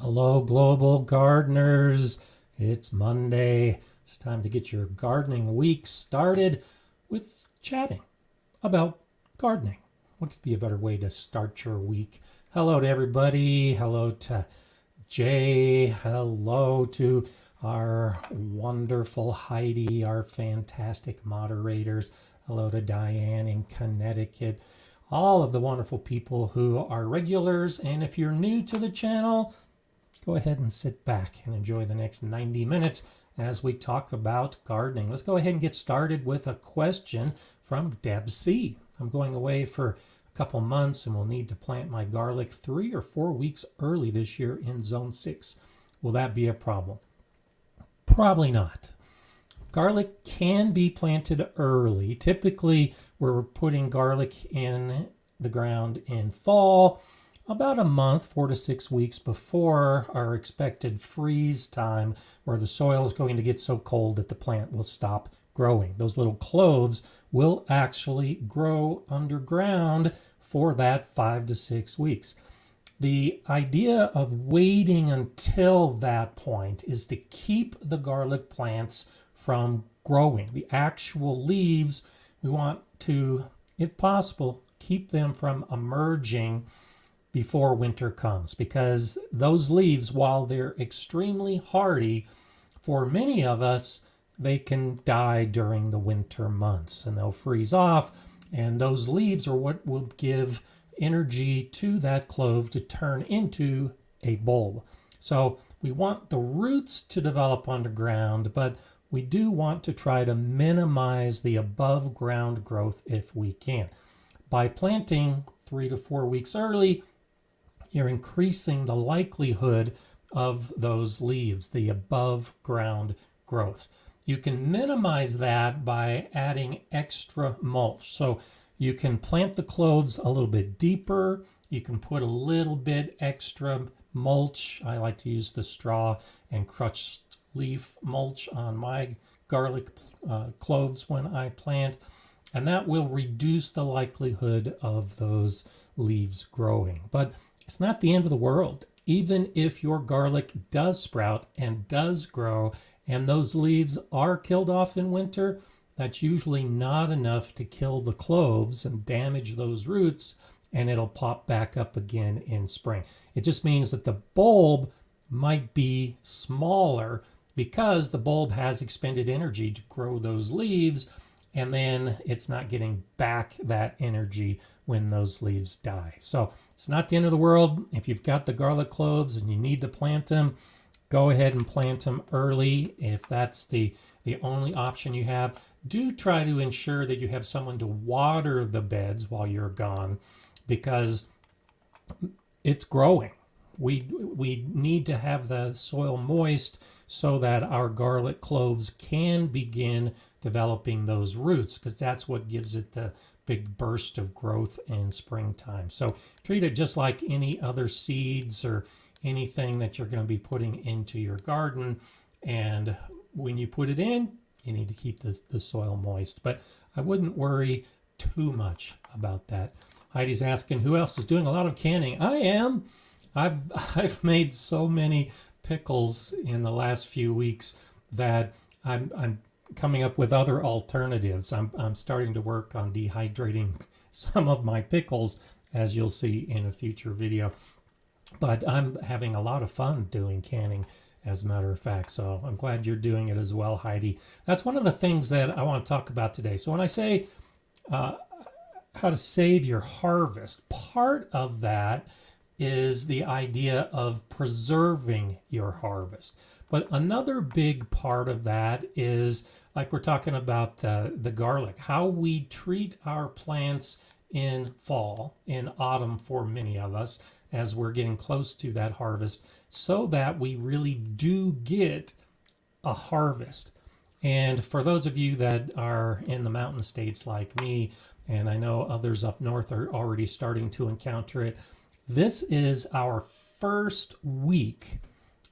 Hello, global gardeners. It's Monday. It's time to get your gardening week started with chatting about gardening. What could be a better way to start your week? Hello to everybody. Hello to Jay. Hello to our wonderful Heidi, our fantastic moderators. Hello to Diane in Connecticut. All of the wonderful people who are regulars. And if you're new to the channel, go ahead and sit back and enjoy the next 90 minutes as we talk about gardening. Let's go ahead and get started with a question from Deb C. I'm going away for a couple months and will need to plant my garlic 3 or 4 weeks early this year in zone 6. Will that be a problem? Probably not. Garlic can be planted early. Typically, we're putting garlic in the ground in fall, about a month, 4 to 6 weeks before our expected freeze time, where the soil is going to get so cold that the plant will stop growing. Those little cloves will actually grow underground for that 5 to 6 weeks. The idea of waiting until that point is to keep the garlic plants from growing. The actual leaves, we want to, if possible, keep them from emerging before winter comes, because those leaves, while they're extremely hardy, for many of us, they can die during the winter months and they'll freeze off, and those leaves are what will give energy to that clove to turn into a bulb. So we want the roots to develop underground, but we do want to try to minimize the above ground growth if we can. By planting 3 to 4 weeks early, you're increasing the likelihood of those leaves, the above ground growth. You can minimize that by adding extra mulch. So you can plant the cloves a little bit deeper. You can put a little bit extra mulch. I like to use the straw and crushed leaf mulch on my garlic cloves when I plant. And that will reduce the likelihood of those leaves growing. But it's not the end of the world. Even if your garlic does sprout and does grow and those leaves are killed off in winter, that's usually not enough to kill the cloves and damage those roots, and it'll pop back up again in spring. It just means that the bulb might be smaller because the bulb has expended energy to grow those leaves, and then it's not getting back that energy when those leaves die. So it's not the end of the world. If you've got the garlic cloves and you need to plant them, go ahead and plant them early. If that's the only option you have, do try to ensure that you have someone to water the beds while you're gone, because it's growing. We need to have the soil moist so that our garlic cloves can begin developing those roots, because that's what gives it the big burst of growth in springtime. So treat it just like any other seeds or anything that you're going to be putting into your garden. And when you put it in, you need to keep the soil moist. But I wouldn't worry too much about that. Heidi's asking, who else is doing a lot of canning? I am. I've made so many pickles in the last few weeks that I'm coming up with other alternatives. I'm starting to work on dehydrating some of my pickles, as you'll see in a future video. But I'm having a lot of fun doing canning, as a matter of fact. So I'm glad you're doing it as well, Heidi. That's one of the things that I want to talk about today. So when I say how to save your harvest, part of that is the idea of preserving your harvest. But another big part of that is, like we're talking about the garlic, how we treat our plants in fall, in autumn for many of us, as we're getting close to that harvest, so that we really do get a harvest. And for those of you that are in the mountain states like me, and I know others up north are already starting to encounter it, this is our first week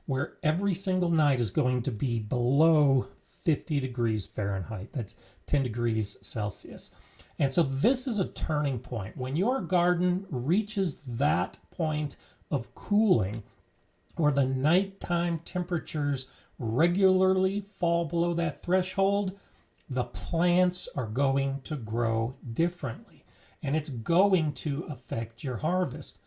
where every single night is going to be below 50 degrees Fahrenheit. That's 10 degrees Celsius. And so this is a turning point. When your garden reaches that point of cooling, or the nighttime temperatures regularly fall below that threshold, the plants are going to grow differently, and it's going to affect your harvest.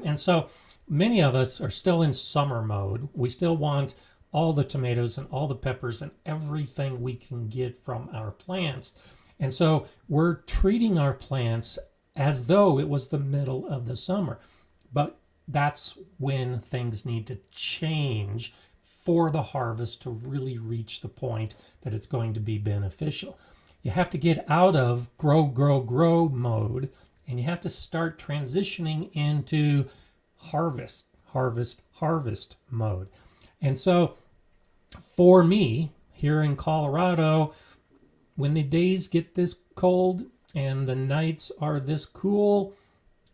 And so many of us are still in summer mode. We still want all the tomatoes and all the peppers and everything we can get from our plants. And so we're treating our plants as though it was the middle of the summer. But that's when things need to change for the harvest to really reach the point that it's going to be beneficial. You have to get out of grow, grow, grow mode, and you have to start transitioning into harvest, harvest, harvest mode. And so for me here in Colorado, when the days get this cold and the nights are this cool,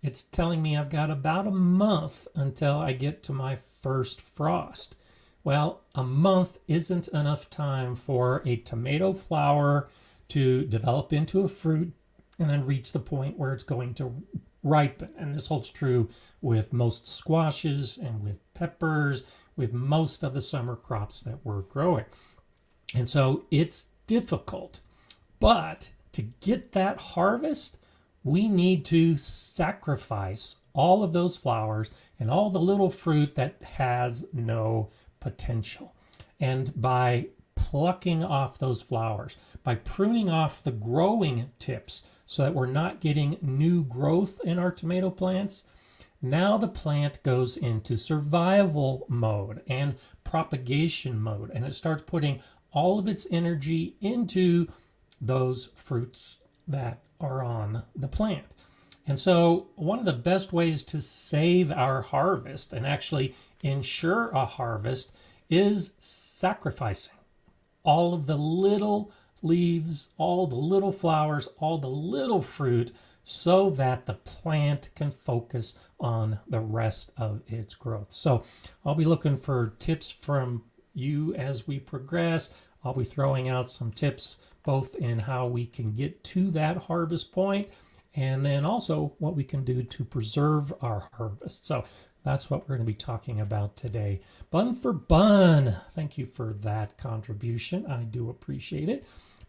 it's telling me I've got about a month until I get to my first frost. Well, a month isn't enough time for a tomato flower to develop into a fruit and then reach the point where it's going to ripen. And this holds true with most squashes and with peppers, with most of the summer crops that we're growing. And so it's difficult. But to get that harvest, we need to sacrifice all of those flowers and all the little fruit that has no potential. And by plucking off those flowers, by pruning off the growing tips so that we're not getting new growth in our tomato plants, now the plant goes into survival mode and propagation mode, and it starts putting all of its energy into those fruits that are on the plant. And so one of the best ways to save our harvest and actually ensure a harvest is sacrificing all of the little leaves, all the little flowers, all the little fruit, so that the plant can focus on the rest of its growth. So I'll be looking for tips from you as we progress. I'll be throwing out some tips both in how we can get to that harvest point and then also what we can do to preserve our harvest. So that's what we're going to be talking about today. Bun for Bun, thank you for that contribution. I do appreciate it.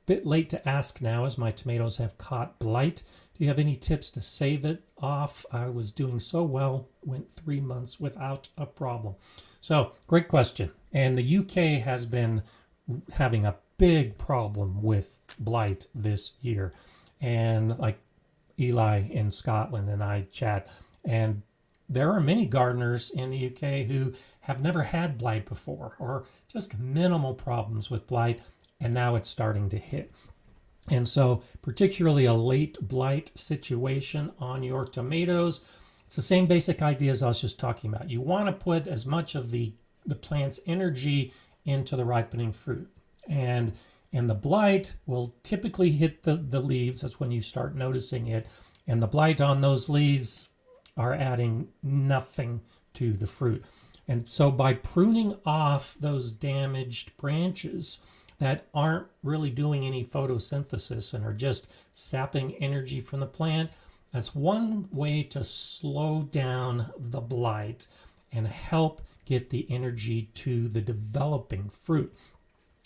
Bit late to ask now as my tomatoes have caught blight. Do you have any tips to save it off? I was doing so well, went 3 months without a problem. So great question. And the UK has been having a big problem with blight this year. And like Eli in Scotland and I chat, and there are many gardeners in the UK who have never had blight before or just minimal problems with blight, and now it's starting to hit. And so particularly a late blight situation on your tomatoes, it's the same basic ideas I was just talking about. You want to put as much of the plant's energy into the ripening fruit. And the blight will typically hit the leaves. That's when you start noticing it. And the blight on those leaves are adding nothing to the fruit. And so by pruning off those damaged branches that aren't really doing any photosynthesis and are just sapping energy from the plant, that's one way to slow down the blight and help get the energy to the developing fruit.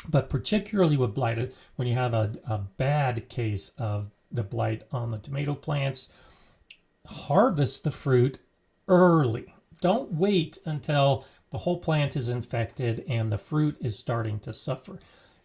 But particularly with blight, when you have a bad case of the blight on the tomato plants, harvest the fruit early. Don't wait until the whole plant is infected and the fruit is starting to suffer.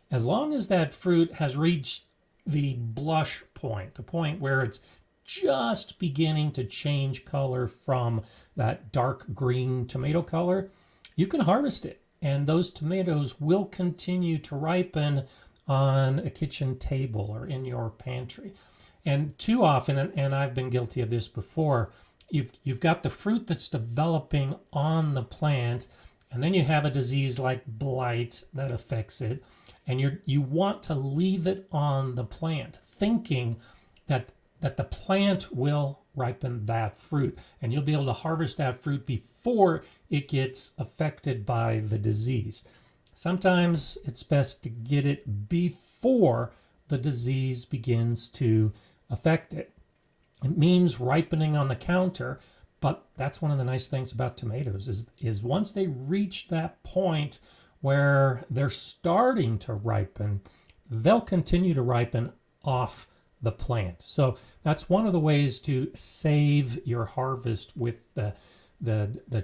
As long as that fruit has reached the blush point, the point where it's just beginning to change color from that dark green tomato color, you can harvest it. And those tomatoes will continue to ripen on a kitchen table or in your pantry. And too often, and I've been guilty of this before, you've got the fruit that's developing on the plant, and then you have a disease like blight that affects it, and you want to leave it on the plant, thinking that the plant will ripen that fruit, and you'll be able to harvest that fruit before it gets affected by the disease. Sometimes it's best to get it before the disease begins to affect it. It means ripening on the counter, But that's one of the nice things about tomatoes is once they reach that point where they're starting to ripen, they'll continue to ripen off the plant. So that's one of the ways to save your harvest with the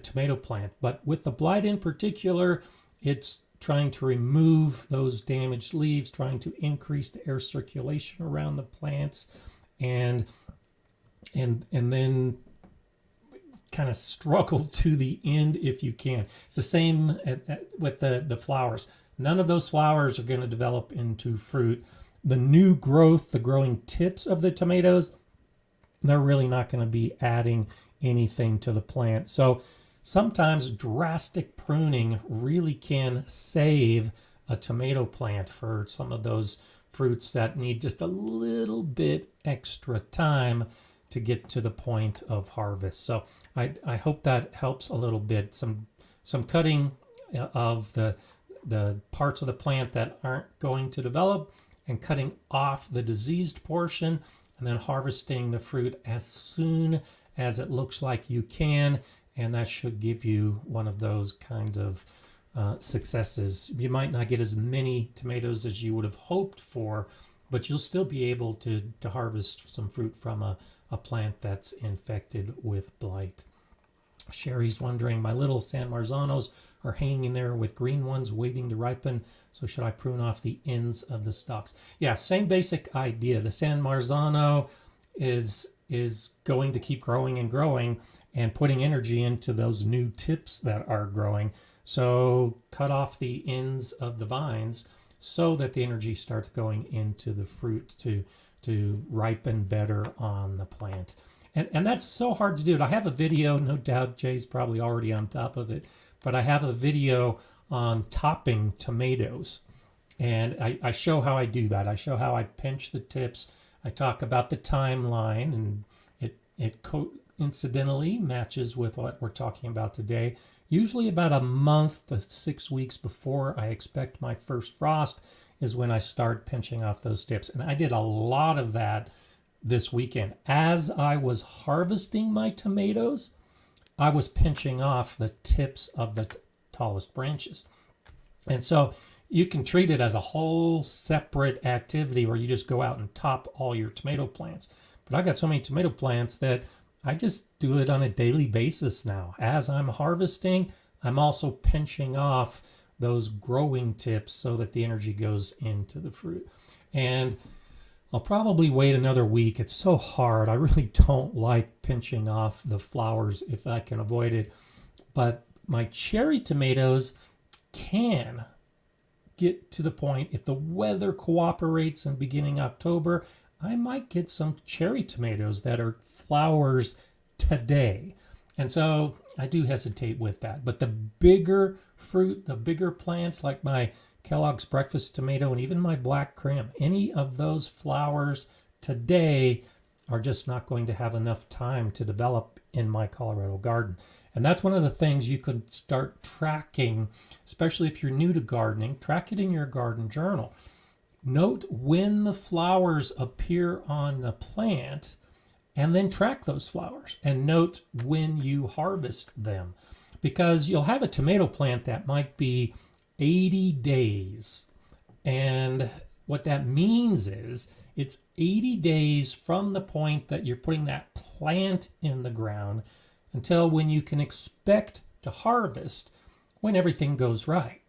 tomato plant. But with the blight in particular, it's trying to remove those damaged leaves, trying to increase the air circulation around the plants, and then kind of struggle to the end if you can. It's the same with the flowers. None of those flowers are going to develop into fruit. The new growth, the growing tips of the tomatoes, they're really not going to be adding anything to the plant. So sometimes drastic pruning really can save a tomato plant for some of those fruits that need just a little bit extra time to get to the point of harvest. So I hope that helps a little bit. Some cutting of the parts of the plant that aren't going to develop, and cutting off the diseased portion, and then harvesting the fruit as soon as it looks like you can. And that should give you one of those kind of successes. You might not get as many tomatoes as you would have hoped for, but you'll still be able to harvest some fruit from a plant that's infected with blight. Sherry's wondering, my little San Marzanos are hanging there with green ones waiting to ripen, so should I prune off the ends of the stalks? Yeah, same basic idea. The San Marzano is going to keep growing and growing and putting energy into those new tips that are growing. So cut off the ends of the vines so that the energy starts going into the fruit to ripen better on the plant. And that's so hard to do. I have a video, no doubt Jay's probably already on top of it, but I have a video on topping tomatoes. And I show how I do that. I show how I pinch the tips. I talk about the timeline, and it coincidentally matches with what we're talking about today. Usually about a month to 6 weeks before I expect my first frost is when I start pinching off those tips. And I did a lot of that this weekend. As I was harvesting my tomatoes, I was pinching off the tips of the tallest branches. And so you can treat it as a whole separate activity where you just go out and top all your tomato plants. But I got so many tomato plants that I just do it on a daily basis now. As I'm harvesting, I'm also pinching off those growing tips so that the energy goes into the fruit. And I'll probably wait another week. It's so hard. I really don't like pinching off the flowers if I can avoid it. But my cherry tomatoes can get to the point, if the weather cooperates in beginning October, I might get some cherry tomatoes that are flowers today. And so I do hesitate with that. But the bigger fruit, the bigger plants like my Kellogg's breakfast tomato and even my black crim, any of those flowers today are just not going to have enough time to develop in my Colorado garden. And that's one of the things you could start tracking, especially if you're new to gardening. Track it in your garden journal. Note when the flowers appear on the plant, and then track those flowers and note when you harvest them. Because you'll have a tomato plant that might be 80 days. And what that means is it's 80 days from the point that you're putting that plant in the ground until when you can expect to harvest, when everything goes right.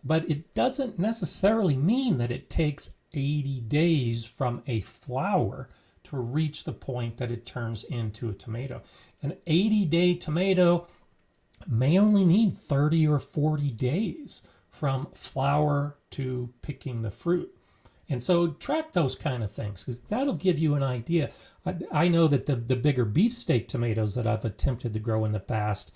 But it doesn't necessarily mean that it takes 80 days from a flower to reach the point that it turns into a tomato. An 80-day tomato may only need 30 or 40 days from flower to picking the fruit. And so track those kind of things, because that'll give you an idea. I know that the bigger beefsteak tomatoes that I've attempted to grow in the past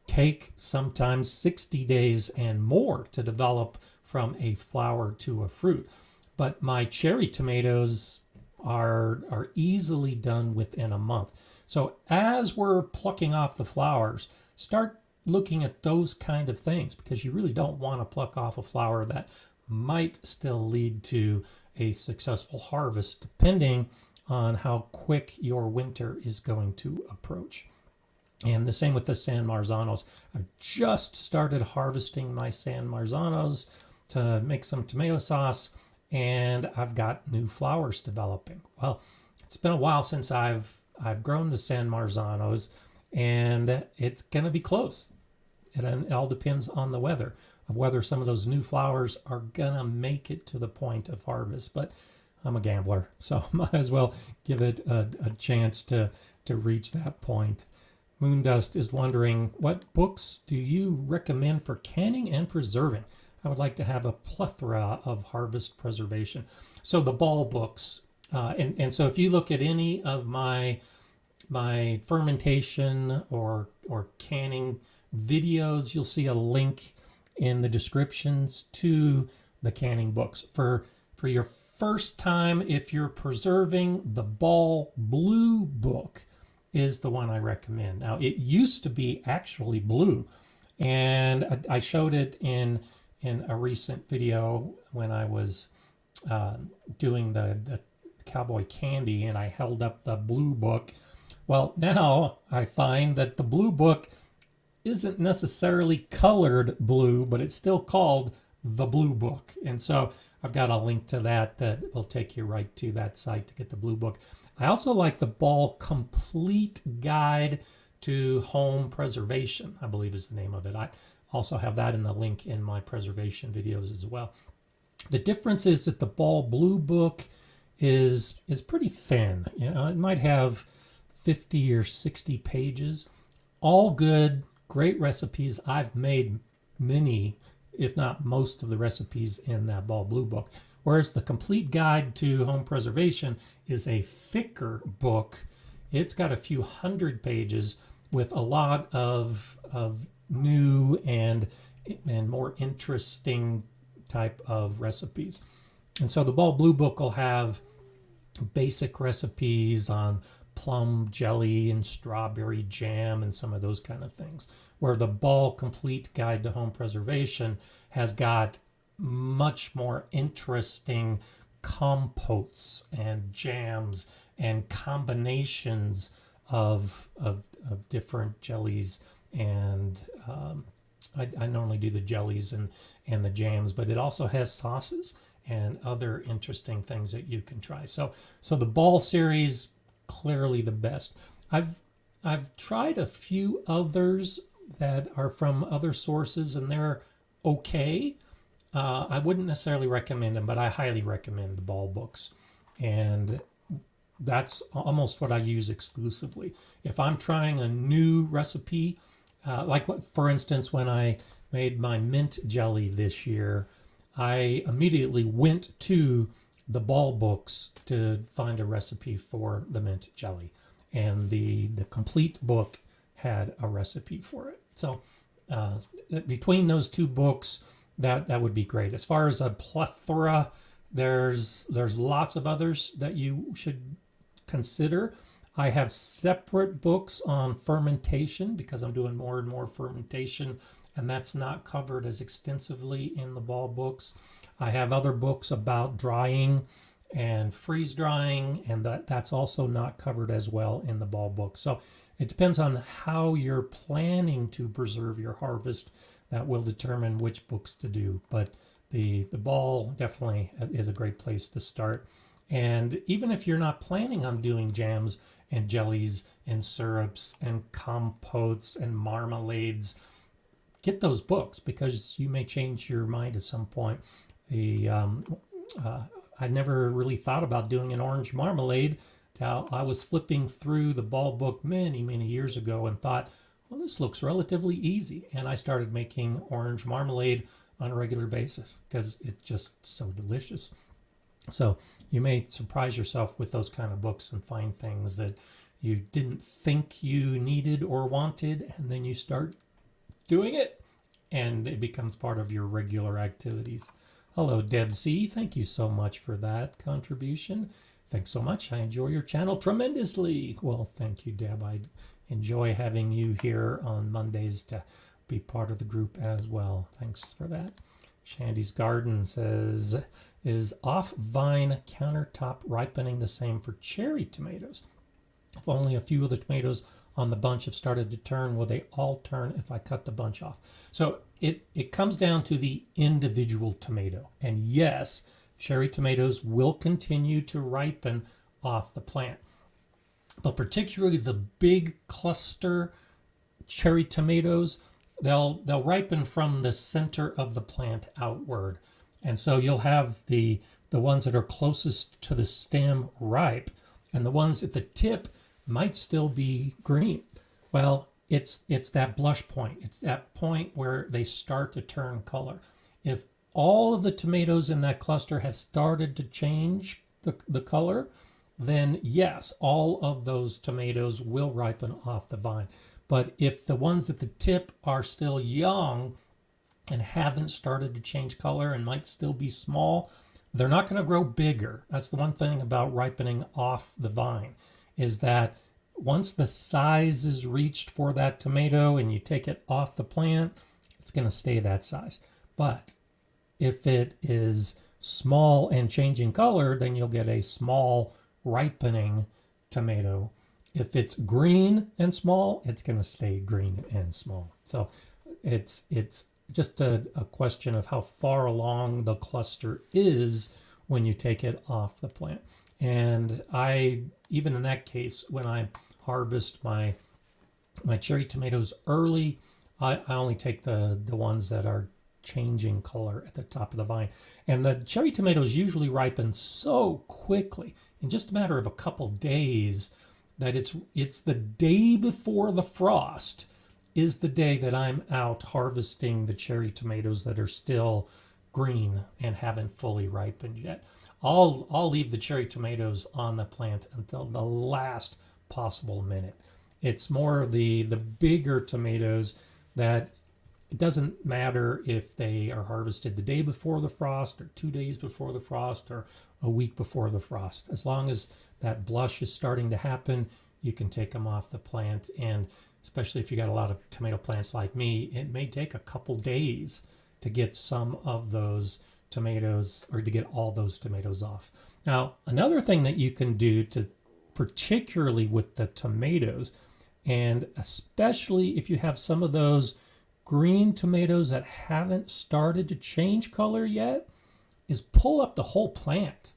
take sometimes 60 days and more to develop from a flower to a fruit. But my cherry tomatoes are easily done within a month. So as we're plucking off the flowers, start looking at those kind of things, because you really don't want to pluck off a flower that might still lead to a successful harvest, depending on how quick your winter is going to approach. And the same with the San Marzanos. I've just started harvesting my San Marzanos to make some tomato sauce, and I've got new flowers developing. Well, it's been a while since I've grown the San Marzanos, and it's going to be close. It all depends on the weather, of whether some of those new flowers are going to make it to the point of harvest. But I'm a gambler, so might as well give it a chance to reach that point. Moondust is wondering, what books do you recommend for canning and preserving? I would like to have a plethora of harvest preservation. So the ball books, and so if you look at any of my fermentation or canning videos, you'll see a link in the descriptions to the canning books. For your first time, if you're preserving, the Ball Blue book is the one I recommend. Now, it used to be actually blue, and I showed it in a recent video when I was doing the cowboy candy, and I held up the blue book. Well, now I find that the blue book isn't necessarily colored blue, but it's still called the blue book. And so I've got a link to that will take you right to that site to get the blue book. I also like the Ball Complete Guide to Home Preservation, I believe is the name of it. I also have that in the link in my preservation videos as well. The difference is that the Ball Blue book is pretty thin. You know, it might have 50 or 60 pages, all good, great recipes. I've made many, if not most of the recipes in that Ball Blue book. Whereas the Complete Guide to Home Preservation is a thicker book. It's got a few hundred pages with a lot of new and more interesting type of recipes. And so the Ball Blue book will have basic recipes on plum jelly and strawberry jam and some of those kind of things, where the Ball Complete Guide to Home Preservation has got much more interesting compotes and jams and combinations of different jellies. And I normally do the jellies and the jams, but it also has sauces and other interesting things that you can try. So the Ball series, clearly the best. I've tried a few others that are from other sources, and they're okay. I wouldn't necessarily recommend them, but I highly recommend the Ball books. And that's almost what I use exclusively. If I'm trying a new recipe, for instance, when I made my mint jelly this year, I immediately went to the Ball books to find a recipe for the mint jelly. And the complete book had a recipe for it. So between those two books, that would be great. As far as a plethora, there's lots of others that you should consider. I have separate books on fermentation because I'm doing more and more fermentation, and that's not covered as extensively in the Ball books. I have other books about drying and freeze drying, and that's also not covered as well in the Ball book. So it depends on how you're planning to preserve your harvest. That will determine which books to do. But the Ball definitely is a great place to start. And even if you're not planning on doing jams and jellies and syrups and compotes and marmalades, get those books because you may change your mind at some point. I never really thought about doing an orange marmalade till I was flipping through the Ball book many, many years ago and thought, well, this looks relatively easy. And I started making orange marmalade on a regular basis because it's just so delicious. So you may surprise yourself with those kind of books and find things that you didn't think you needed or wanted, and then you start doing it, and it becomes part of your regular activities. Hello, Deb C. Thank you so much for that contribution. Thanks so much. I enjoy your channel tremendously. Well, thank you, Deb. I enjoy having you here on Mondays to be part of the group as well. Thanks for that. Shandy's Garden says, is off-vine countertop ripening the same for cherry tomatoes? If only a few of the tomatoes on the bunch have started to turn? Will they all turn if I cut the bunch off? So it comes down to the individual tomato. And yes, cherry tomatoes will continue to ripen off the plant. But particularly the big cluster cherry tomatoes, they'll ripen from the center of the plant outward. And so you'll have the ones that are closest to the stem ripe, and the ones at the tip might still be green. Well, it's that blush point. It's that point where they start to turn color. If all of the tomatoes in that cluster have started to change the color, then yes, all of those tomatoes will ripen off the vine. But if the ones at the tip are still young and haven't started to change color and might still be small, they're not going to grow bigger. That's the one thing about ripening off the vine, is that once the size is reached for that tomato and you take it off the plant, it's going to stay that size. But if it is small and changing color, then you'll get a small ripening tomato. If it's green and small, it's going to stay green and small. So it's just a question of how far along the cluster is when you take it off the plant. And even in that case, when I harvest my cherry tomatoes early, I only take the ones that are changing color at the top of the vine. And the cherry tomatoes usually ripen so quickly, in just a matter of a couple days, that it's the day before the frost is the day that I'm out harvesting the cherry tomatoes that are still green and haven't fully ripened yet. I'll leave the cherry tomatoes on the plant until the last possible minute. It's more the bigger tomatoes that it doesn't matter if they are harvested the day before the frost or 2 days before the frost or a week before the frost. As long as that blush is starting to happen, you can take them off the plant. And especially if you got a lot of tomato plants like me, it may take a couple days to get some of those tomatoes, or to get all those tomatoes off. Now, another thing that you can do, to particularly with the tomatoes, and especially if you have some of those green tomatoes that haven't started to change color yet, is pull up the whole plant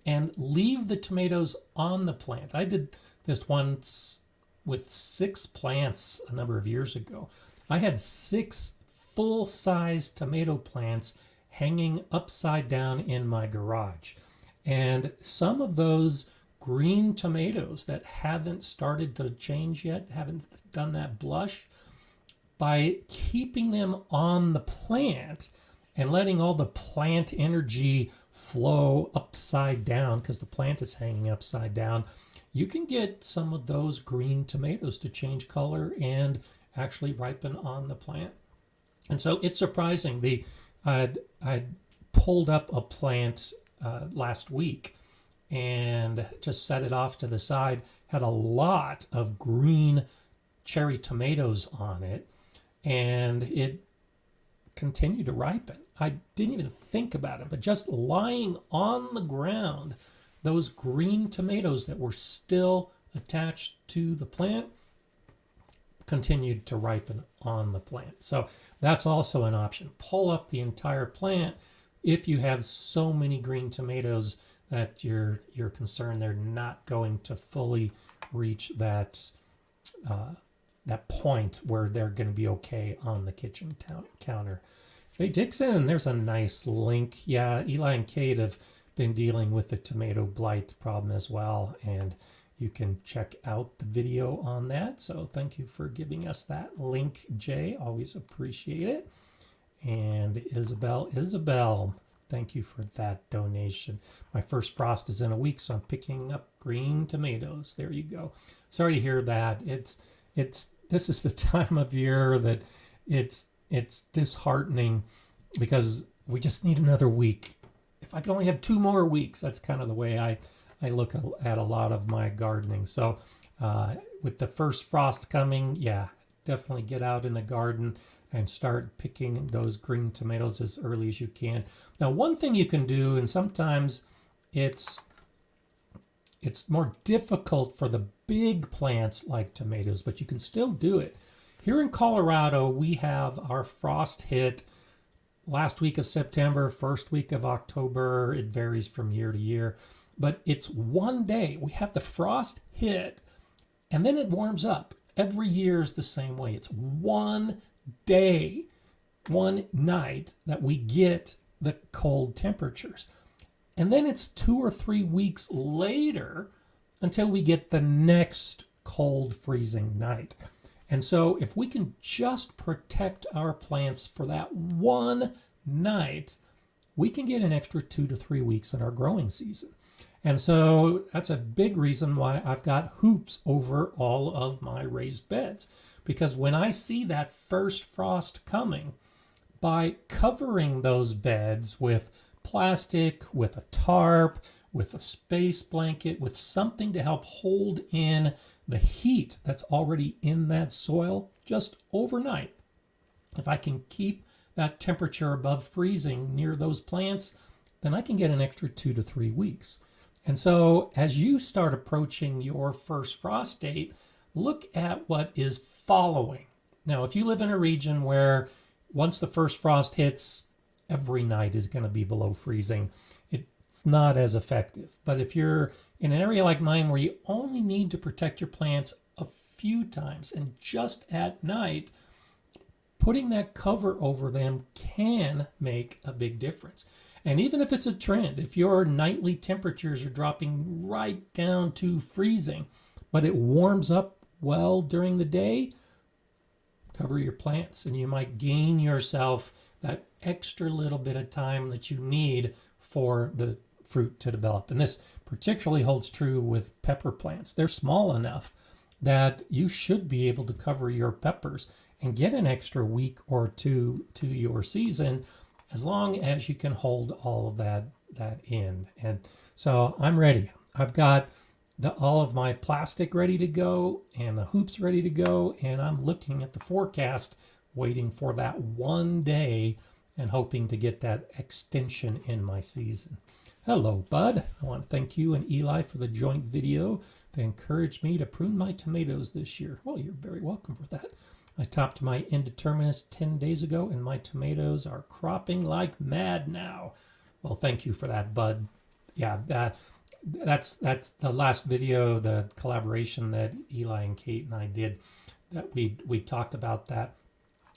and leave the tomatoes on the plant. I did this once with 6 plants a number of years ago. I had 6 full-size tomato plants hanging upside down in my garage. And some of those green tomatoes that haven't started to change yet, haven't done that blush, by keeping them on the plant and letting all the plant energy flow upside down, because the plant is hanging upside down, you can get some of those green tomatoes to change color and actually ripen on the plant. And so it's surprising. I'd pulled up a plant last week and just set it off to the side, had a lot of green cherry tomatoes on it, and it continued to ripen. I didn't even think about it, but just lying on the ground, those green tomatoes that were still attached to the plant continued to ripen on the plant. So that's also an option. Pull up the entire plant if you have so many green tomatoes that you're concerned they're not going to fully reach that point where they're going to be okay on the kitchen counter. Hey Dixon, there's a nice link. Yeah, Eli and Kate have been dealing with the tomato blight problem as well, and you can check out the video on that. So thank you for giving us that link, Jay. Always appreciate it. And Isabel, thank you for that donation. My first frost is in a week, so I'm picking up green tomatoes. There you go. Sorry to hear that. This is the time of year that it's disheartening, because we just need another week. If I could only have 2 more weeks, that's kind of the way I look at a lot of my gardening. So with the first frost coming, yeah, definitely get out in the garden and start picking those green tomatoes as early as you can. Now, one thing you can do, and sometimes it's more difficult for the big plants like tomatoes, but you can still do it. Here in Colorado, we have our frost hit last week of September, first week of October. It varies from year to year, but it's one day. We have the frost hit, and then it warms up. Every year is the same way. It's one day, one night that we get the cold temperatures. And then it's 2 or 3 weeks later until we get the next cold freezing night. And so if we can just protect our plants for that one night, we can get an extra 2 to 3 weeks in our growing season. And so that's a big reason why I've got hoops over all of my raised beds. Because when I see that first frost coming, by covering those beds with plastic, with a tarp, with a space blanket, with something to help hold in the heat that's already in that soil just overnight. If I can keep that temperature above freezing near those plants, then I can get an extra 2 to 3 weeks. And so as you start approaching your first frost date, look at what is following. Now, if you live in a region where once the first frost hits, every night is going to be below freezing, it's not as effective. But if you're in an area like mine where you only need to protect your plants a few times and just at night, putting that cover over them can make a big difference. And even if it's a trend, if your nightly temperatures are dropping right down to freezing, but it warms up well during the day, cover your plants and you might gain yourself that extra little bit of time that you need for the fruit to develop. And this particularly holds true with pepper plants. They're small enough that you should be able to cover your peppers and get an extra week or two to your season, as long as you can hold all of that in. And so I'm ready. I've got all of my plastic ready to go and the hoops ready to go, and I'm looking at the forecast, waiting for that one day and hoping to get that extension in my season. Hello, bud. I want to thank you and Eli for the joint video that encouraged me to prune my tomatoes this year. Well, you're very welcome for that. I topped my indeterminates 10 days ago, and my tomatoes are cropping like mad now. Well, thank you for that, bud. Yeah, that's the last video, the collaboration that Eli and Kate and I did, that we talked about that.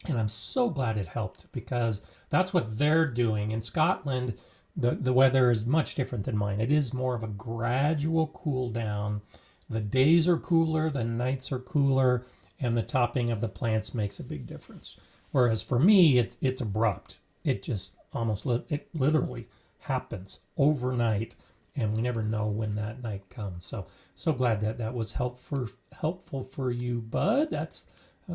And I'm so glad it helped, because that's what they're doing. In Scotland, the weather is much different than mine. It is more of a gradual cool down. The days are cooler, the nights are cooler, and the topping of the plants makes a big difference. Whereas for me, it's abrupt. It just it literally happens overnight, and we never know when that night comes. So glad that was helpful for you, bud. That's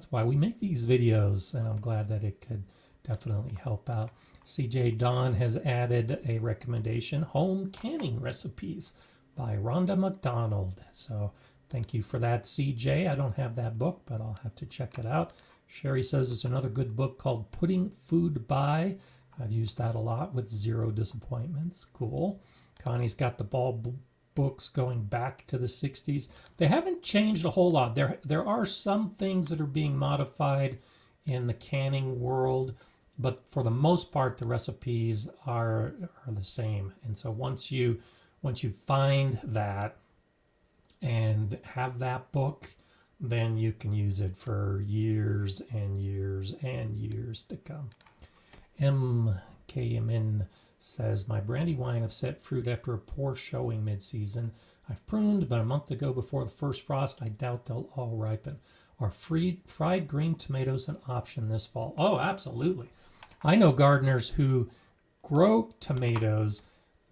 why we make these videos, and I'm glad that it could definitely help out. CJ Don has added a recommendation, Home Canning Recipes by Rhonda McDonald. So thank you for that, CJ. I don't have that book, but I'll have to check it out. Sherry says it's another good book called Putting Food By. I've used that a lot with zero disappointments. Cool. Connie's got the bulb books going back to the 60s. They haven't changed a whole lot. There are some things that are being modified in the canning world, but for the most part, the recipes are the same. And so once you find that and have that book, then you can use it for years and years and years to come. MKMN says, my brandy wine have set fruit after a poor showing mid-season. I've pruned, but a month ago before the first frost, I doubt they'll all ripen. Are fried green tomatoes an option this fall? Oh, absolutely. I know gardeners who grow tomatoes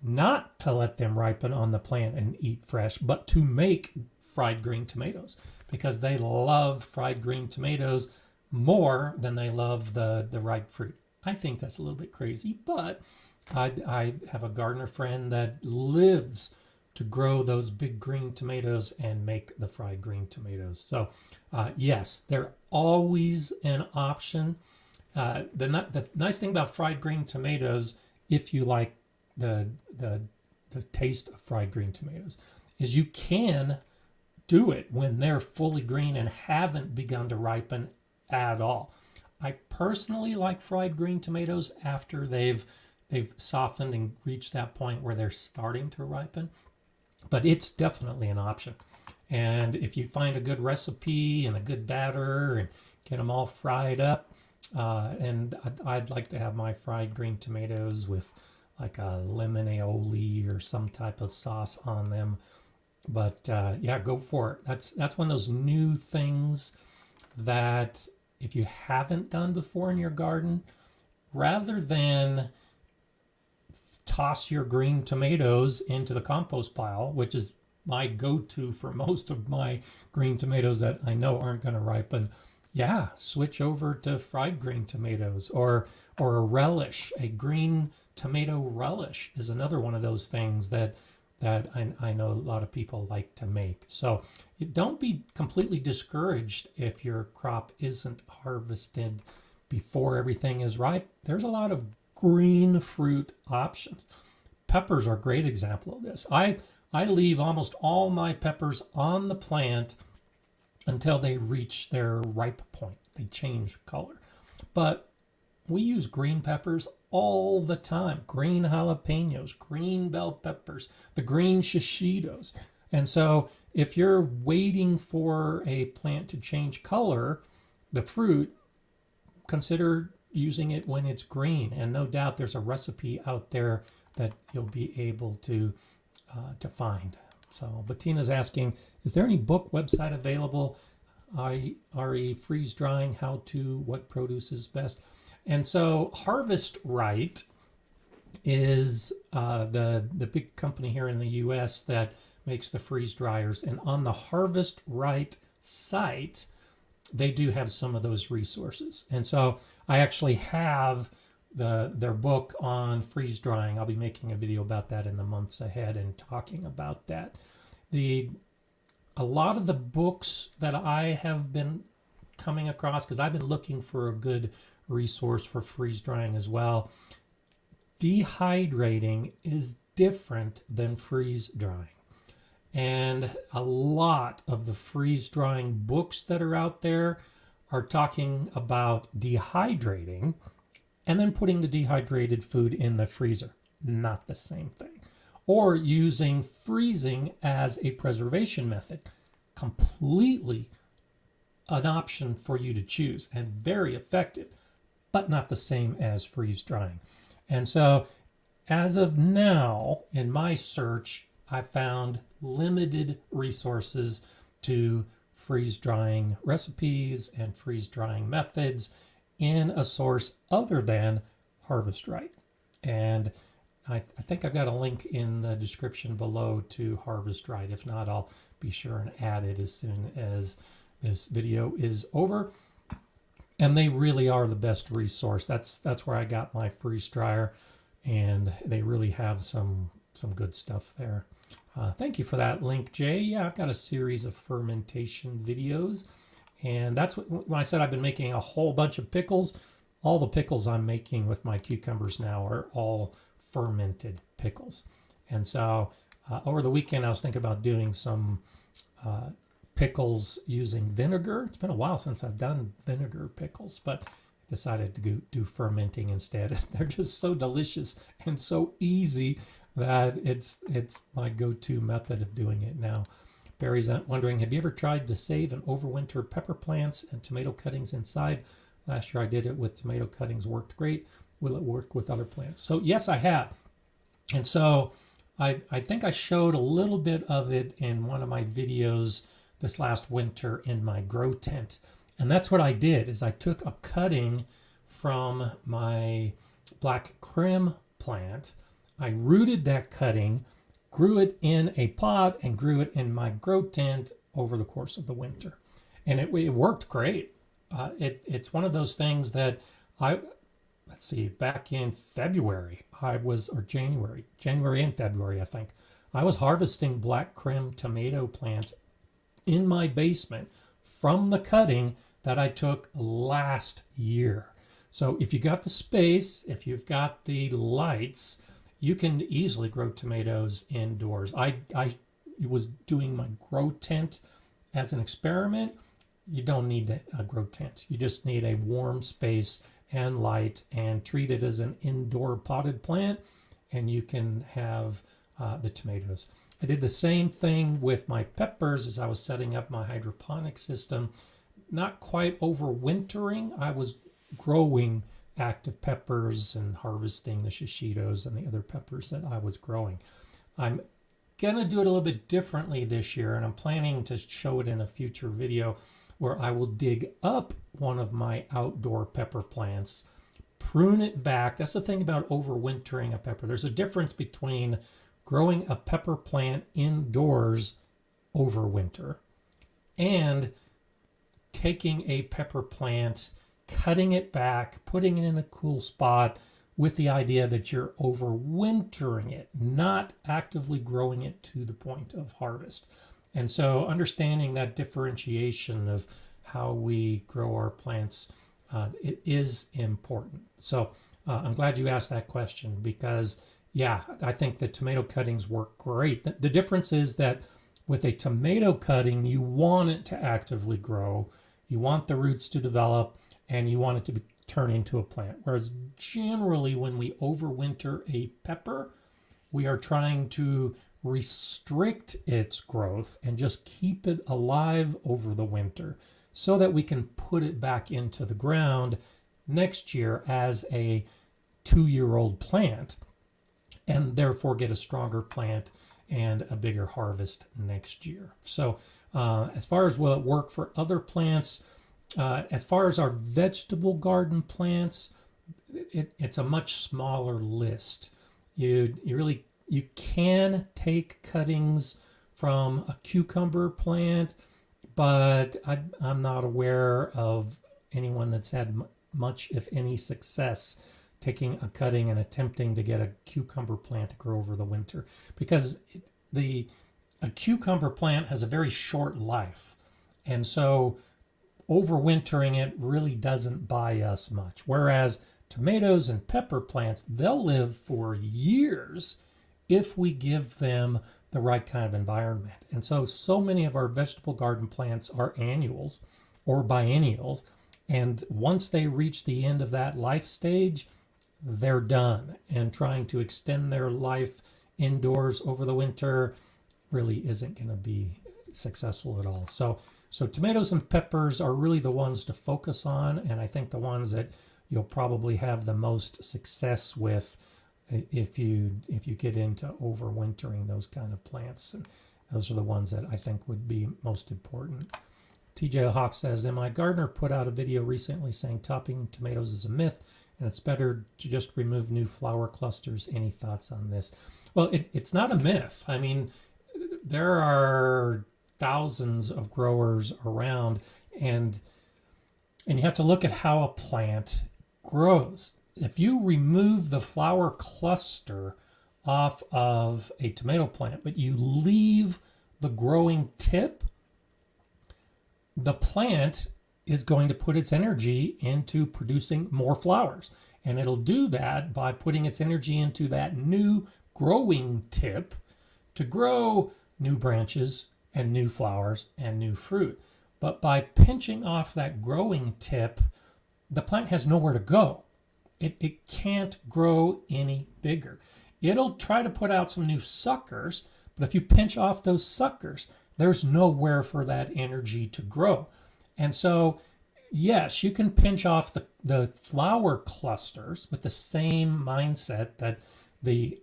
not to let them ripen on the plant and eat fresh, but to make fried green tomatoes, because they love fried green tomatoes more than they love the ripe fruit. I think that's a little bit crazy, but I have a gardener friend that lives to grow those big green tomatoes and make the fried green tomatoes. So yes, they're always an option. The nice thing about fried green tomatoes, if you like the taste of fried green tomatoes, is you can do it when they're fully green and haven't begun to ripen at all. I personally like fried green tomatoes after they've softened and reached that point where they're starting to ripen, but it's definitely an option. And if you find a good recipe and a good batter and get them all fried up, and I'd like to have my fried green tomatoes with like a lemon aioli or some type of sauce on them. But yeah, go for it. That's one of those new things that if you haven't done before in your garden, rather than toss your green tomatoes into the compost pile, which is my go-to for most of my green tomatoes that I know aren't going to ripen, yeah, switch over to fried green tomatoes, or a relish. A green tomato relish is another one of those things that I know a lot of people like to make. So don't be completely discouraged if your crop isn't harvested before everything is ripe. There's a lot of green fruit options. Peppers are a great example of this. I leave almost all my peppers on the plant until they reach their ripe point. They change color. But we use green peppers all the time. Green jalapenos, green bell peppers, the green shishitos. And so if you're waiting for a plant to change color, the fruit, consider using it when it's green. And no doubt there's a recipe out there that you'll be able to find. So Bettina's asking, is there any book website available? RE freeze drying, how to, what produce is best? And so Harvest Right is the big company here in the US that makes the freeze dryers. And on the Harvest Right site, they do have some of those resources. And so I actually have their book on freeze drying. I'll be making a video about that in the months ahead and talking about that. A lot of the books that I have been coming across, because I've been looking for a good resource for freeze drying as well, dehydrating is different than freeze drying. And a lot of the freeze drying books that are out there are talking about dehydrating and then putting the dehydrated food in the freezer. Not the same thing. Or using freezing as a preservation method. Completely an option for you to choose and very effective, but not the same as freeze drying. And so as of now, in my search, I found limited resources to freeze drying recipes and freeze drying methods in a source other than Harvest Right. And I think I've got a link in the description below to Harvest Right. If not, I'll be sure and add it as soon as this video is over. And they really are the best resource. That's where I got my freeze dryer, and they really have some good stuff there. Thank you for that link, Jay. Yeah, I've got a series of fermentation videos, and that's when I said I've been making a whole bunch of pickles. All the pickles I'm making with my cucumbers now are all fermented pickles. And so over the weekend I was thinking about doing some pickles using vinegar. It's been a while since I've done vinegar pickles, but I decided to do fermenting instead. They're just so delicious and so easy that it's my go-to method of doing it now. Barry's wondering, have you ever tried to save and overwinter pepper plants and tomato cuttings inside? Last year I did it with tomato cuttings, worked great. Will it work with other plants? So yes, I have. And so I think I showed a little bit of it in one of my videos this last winter in my grow tent. And that's what I did, is I took a cutting from my black creme plant. I rooted that cutting, grew it in a pot, and grew it in my grow tent over the course of the winter. And it worked great. It's one of those things that let's see, back in February, January and February, I think, I was harvesting black creme tomato plants in my basement from the cutting that I took last year. So if you got the space, if you've got the lights, you can easily grow tomatoes indoors. I was doing my grow tent as an experiment, you don't need to grow tents. You just need a warm space and light, and treat it as an indoor potted plant, and you can have the tomatoes. I did the same thing with my peppers as I was setting up my hydroponic system. Not quite overwintering. I was growing active peppers and harvesting the shishitos and the other peppers that I was growing. I'm going to do it a little bit differently this year, and I'm planning to show it in a future video where I will dig up one of my outdoor pepper plants, prune it back. That's the thing about overwintering a pepper. There's a difference between growing a pepper plant indoors over winter and taking a pepper plant, cutting it back, putting it in a cool spot with the idea that you're overwintering it, not actively growing it to the point of harvest. And so understanding that differentiation of how we grow our plants, it is important. So I'm glad you asked that question, because yeah, I think the tomato cuttings work great. The difference is that with a tomato cutting, you want it to actively grow, you want the roots to develop, and you want it to turn into a plant. Whereas generally when we overwinter a pepper, we are trying to restrict its growth and just keep it alive over the winter so that we can put it back into the ground next year as a 2-year-old plant, and therefore get a stronger plant and a bigger harvest next year. So as far as will it work for other plants, as far as our vegetable garden plants, it's a much smaller list. You can take cuttings from a cucumber plant, but I'm not aware of anyone that's had much, if any, success taking a cutting and attempting to get a cucumber plant to grow over the winter, because a cucumber plant has a very short life, and so overwintering it really doesn't buy us much. Whereas tomatoes and pepper plants, they'll live for years if we give them the right kind of environment. And so many of our vegetable garden plants are annuals or biennials, and once they reach the end of that life stage, they're done. And trying to extend their life indoors over the winter really isn't going to be successful at all. So tomatoes and peppers are really the ones to focus on, and I think the ones that you'll probably have the most success with if you get into overwintering those kind of plants. And those are the ones that I think would be most important. TJ Hawk says, my gardener put out a video recently saying topping tomatoes is a myth and it's better to just remove new flower clusters. Any thoughts on this? Well, it's not a myth. I mean, there are thousands of growers around, and you have to look at how a plant grows. If you remove the flower cluster off of a tomato plant, but you leave the growing tip, the plant is going to put its energy into producing more flowers. And it'll do that by putting its energy into that new growing tip to grow new branches and new flowers and new fruit. But by pinching off that growing tip, the plant has nowhere to go. It can't grow any bigger. It'll try to put out some new suckers, but if you pinch off those suckers, there's nowhere for that energy to grow. And so, yes, you can pinch off the flower clusters with the same mindset that the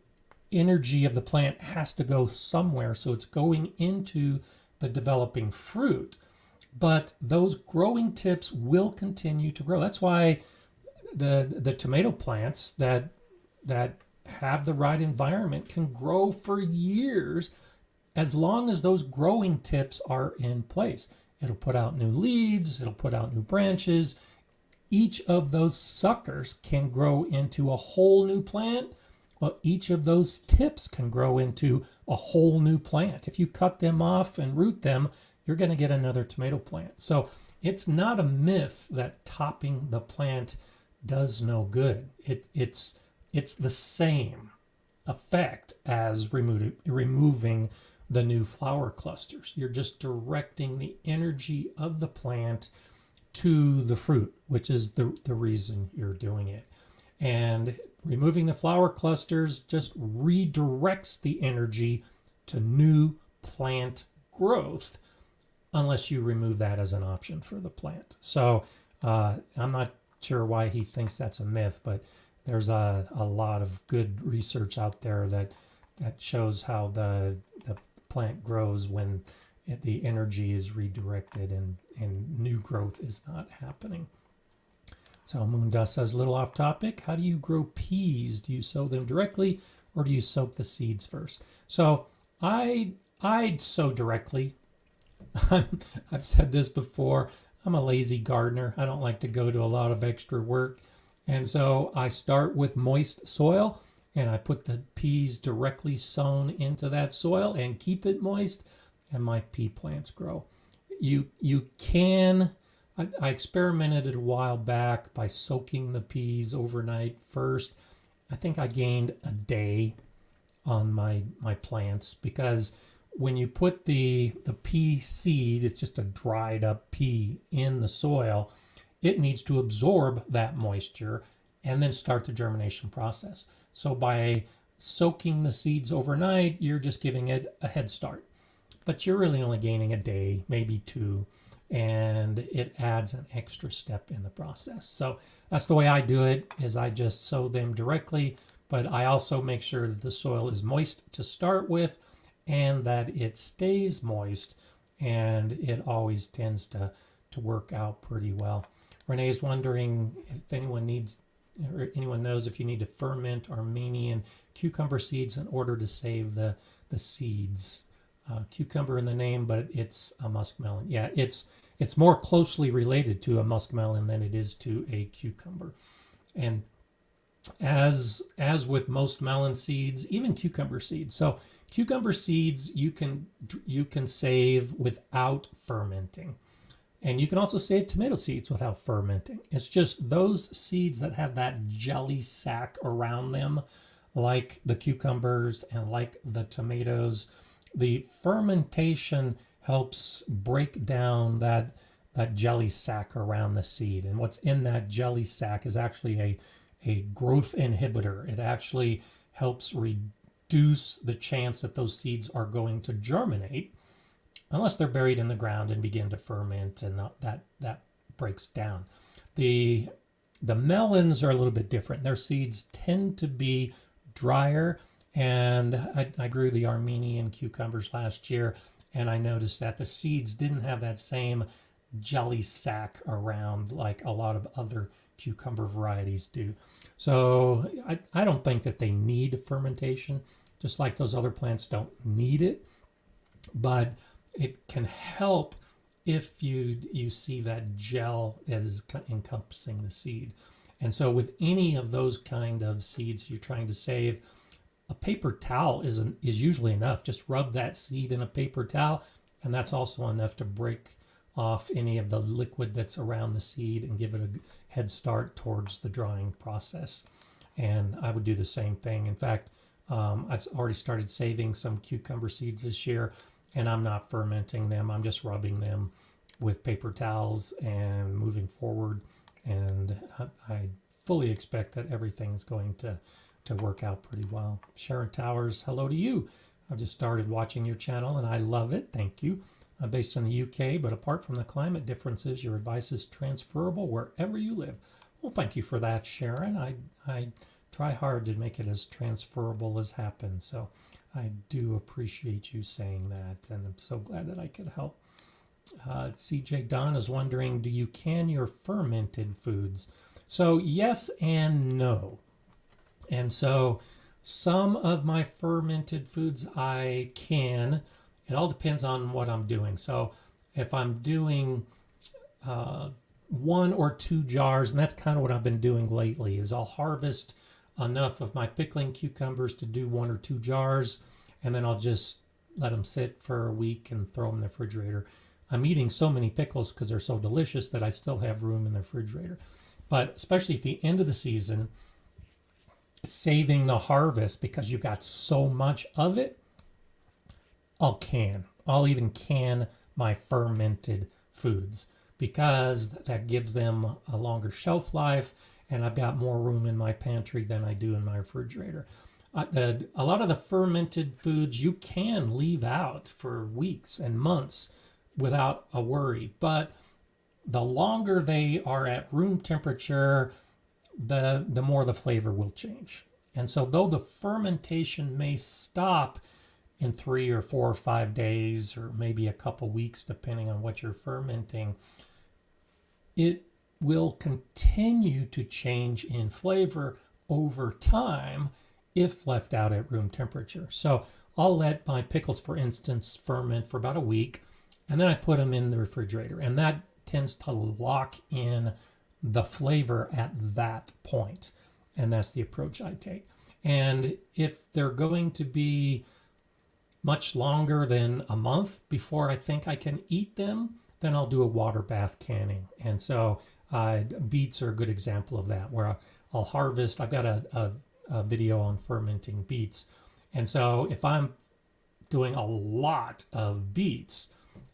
energy of the plant has to go somewhere, so it's going into the developing fruit. But those growing tips will continue to grow. That's why the tomato plants that have the right environment can grow for years as long as those growing tips are in place. It'll put out new leaves, it'll put out new branches. Each of those suckers can grow into a whole new plant. Well, each of those tips can grow into a whole new plant. If you cut them off and root them, you're going to get another tomato plant. So it's not a myth that topping the plant does no good. It's the same effect as removing the new flower clusters. You're just directing the energy of the plant to the fruit, which is the reason you're doing it. And removing the flower clusters just redirects the energy to new plant growth, unless you remove that as an option for the plant. So I'm not sure why he thinks that's a myth, but there's a lot of good research out there that shows how the plant grows when the energy is redirected and new growth is not happening. So Moondust says, a little off topic, how do you grow peas? Do you sow them directly or do you soak the seeds first? So I'd sow directly. I've said this before, I'm a lazy gardener. I don't like to go to a lot of extra work. And so I start with moist soil and I put the peas directly sown into that soil and keep it moist, and my pea plants grow. You can, I experimented a while back by soaking the peas overnight first. I think I gained a day on my plants, because when you put the pea seed, it's just a dried up pea, in the soil, it needs to absorb that moisture and then start the germination process. So by soaking the seeds overnight, you're just giving it a head start. But you're really only gaining a day, maybe two, and it adds an extra step in the process. So that's the way I do it, is I just sow them directly, but I also make sure that the soil is moist to start with and that it stays moist, and it always tends to work out pretty well. Renee is wondering if anyone knows if you need to ferment Armenian cucumber seeds in order to save the seeds. Cucumber in the name, but it's a muskmelon. Yeah, it's more closely related to a muskmelon than it is to a cucumber. And as with most melon seeds, even cucumber seeds. So cucumber seeds you can save without fermenting. And you can also save tomato seeds without fermenting. It's just those seeds that have that jelly sac around them, like the cucumbers and like the tomatoes, the fermentation helps break down that jelly sac around the seed. And what's in that jelly sac is actually a growth inhibitor. It actually helps reduce the chance that those seeds are going to germinate, unless they're buried in the ground and begin to ferment, and that breaks down. The melons are a little bit different. Their seeds tend to be drier, and I grew the Armenian cucumbers last year, and I noticed that the seeds didn't have that same jelly sac around like a lot of other cucumber varieties do. So I don't think that they need fermentation, just like those other plants don't need it, but it can help if you see that gel as encompassing the seed. And so with any of those kind of seeds you're trying to save, a paper towel is usually enough. Just rub that seed in a paper towel, and that's also enough to break off any of the liquid that's around the seed and give it a head start towards the drying process. And I would do the same thing. In fact, I've already started saving some cucumber seeds this year, and I'm not fermenting them. I'm just rubbing them with paper towels and moving forward. And I fully expect that everything's going to work out pretty well. Sharon Towers, hello to you. I've just started watching your channel and I love it. Thank you. I'm based in the UK, but apart from the climate differences, your advice is transferable wherever you live. Well, thank you for that, Sharon. I try hard to make it as transferable as happens. So I do appreciate you saying that, and I'm so glad that I could help. CJ Don is wondering, do you can your fermented foods? So yes and no. And so some of my fermented foods I can. It all depends on what I'm doing. So if I'm doing 1 or 2 jars, and that's kind of what I've been doing lately, is I'll harvest enough of my pickling cucumbers to do 1 or 2 jars, and then I'll just let them sit for a week and throw them in the refrigerator. I'm eating so many pickles because they're so delicious that I still have room in the refrigerator. But especially at the end of the season, saving the harvest because you've got so much of it, I'll even can my fermented foods because that gives them a longer shelf life, and I've got more room in my pantry than I do in my refrigerator. A lot of the fermented foods you can leave out for weeks and months without a worry, but the longer they are at room temperature, the more the flavor will change. And so though the fermentation may stop in 3 or 4 or 5 days, or maybe a couple weeks, depending on what you're fermenting, it will continue to change in flavor over time if left out at room temperature. So I'll let my pickles, for instance, ferment for about a week, and then I put them in the refrigerator, and that tends to lock in the flavor at that point. And that's the approach I take. And if they're going to be much longer than a month before I think I can eat them, then I'll do a water bath canning. And so beets are a good example of that, where I'll harvest. I've got a video on fermenting beets. And so if I'm doing a lot of beets,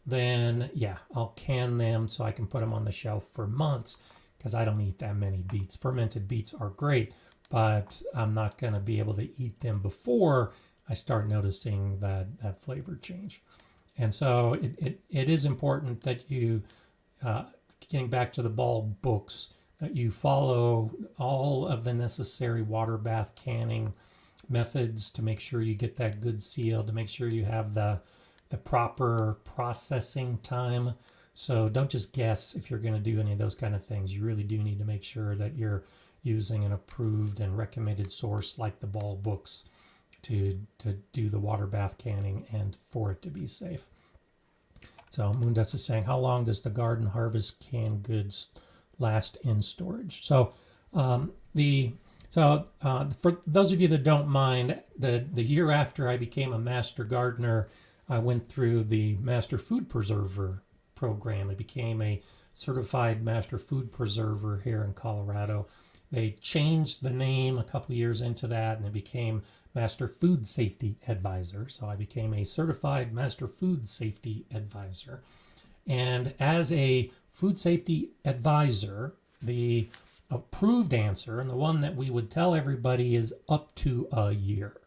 then yeah, I'll can them so I can put them on the shelf for months, because I don't eat that many beets. Fermented beets are great, but I'm not going to be able to eat them before I start noticing that flavor change. And so it is important that you, getting back to the bulb books, that you follow all of the necessary water bath canning methods to make sure you get that good seal, to make sure you have the proper processing time. So don't just guess if you're going to do any of those kind of things. You really do need to make sure that you're using an approved and recommended source like the bulb books to do the water bath canning and for it to be safe. So Moondust is saying, how long does the garden harvest canned goods last in storage? So for those of you that don't mind, the year after I became a master gardener, I went through the Master Food Preserver program. I became a certified Master Food Preserver here in Colorado. They changed the name a couple years into that, and it became Master Food Safety Advisor. So I became a certified Master Food Safety Advisor. And as a food safety advisor, the approved answer, and the one that we would tell everybody, is up to a year.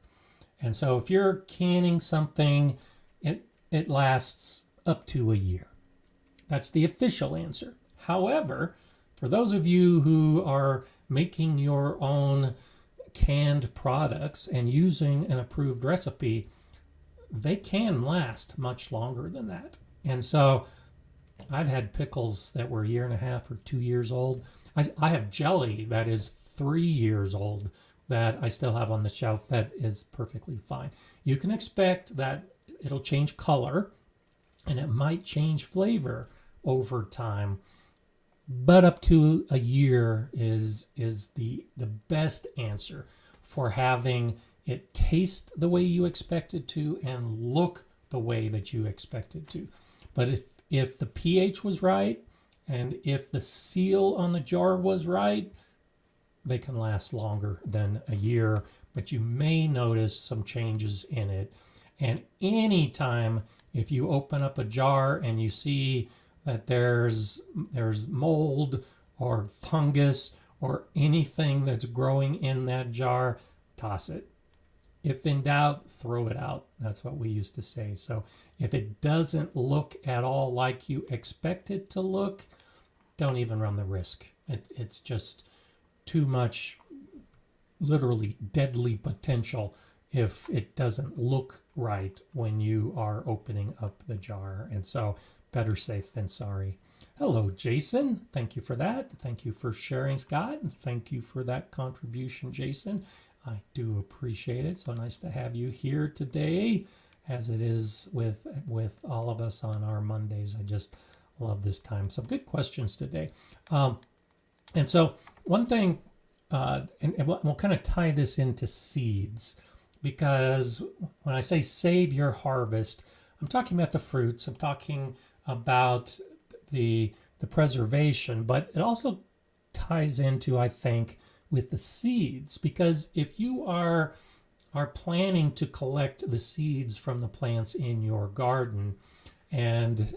And so if you're canning something, it lasts up to a year. That's the official answer. However, for those of you who are making your own canned products and using an approved recipe, they can last much longer than that. And so I've had pickles that were 1.5 or 2 years old. I have jelly that is 3 years old that I still have on the shelf that is perfectly fine. You can expect that it'll change color and it might change flavor over time, but up to a year is the best answer for having it taste the way you expect it to and look the way that you expect it to. But if the pH was right and if the seal on the jar was right, they can last longer than a year, but you may notice some changes in it. And anytime if you open up a jar and you see that there's mold or fungus or anything that's growing in that jar, toss it. If in doubt, throw it out. That's what we used to say. So if it doesn't look at all like you expect it to look, don't even run the risk. It's just too much, literally deadly potential if it doesn't look right when you are opening up the jar. And so better safe than sorry. Hello, Jason. Thank you for that. Thank you for sharing, Scott. And thank you for that contribution, Jason. I do appreciate it. So nice to have you here today, as it is with all of us on our Mondays. I just love this time. Some good questions today. And so one thing, and we'll kind of tie this into seeds, because when I say save your harvest, I'm talking about the fruits. I'm talking about the preservation, but it also ties into, I think, with the seeds, because if you are are planning to collect the seeds from the plants in your garden. And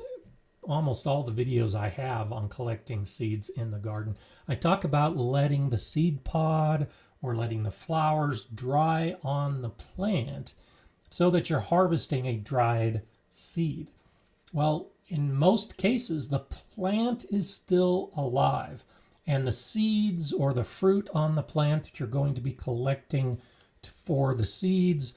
almost all the videos I have on collecting seeds in the garden, I talk about letting the seed pod or letting the flowers dry on the plant so that you're harvesting a dried seed. Well, in most cases, the plant is still alive, and the seeds or the fruit on the plant that you're going to be collecting for the seeds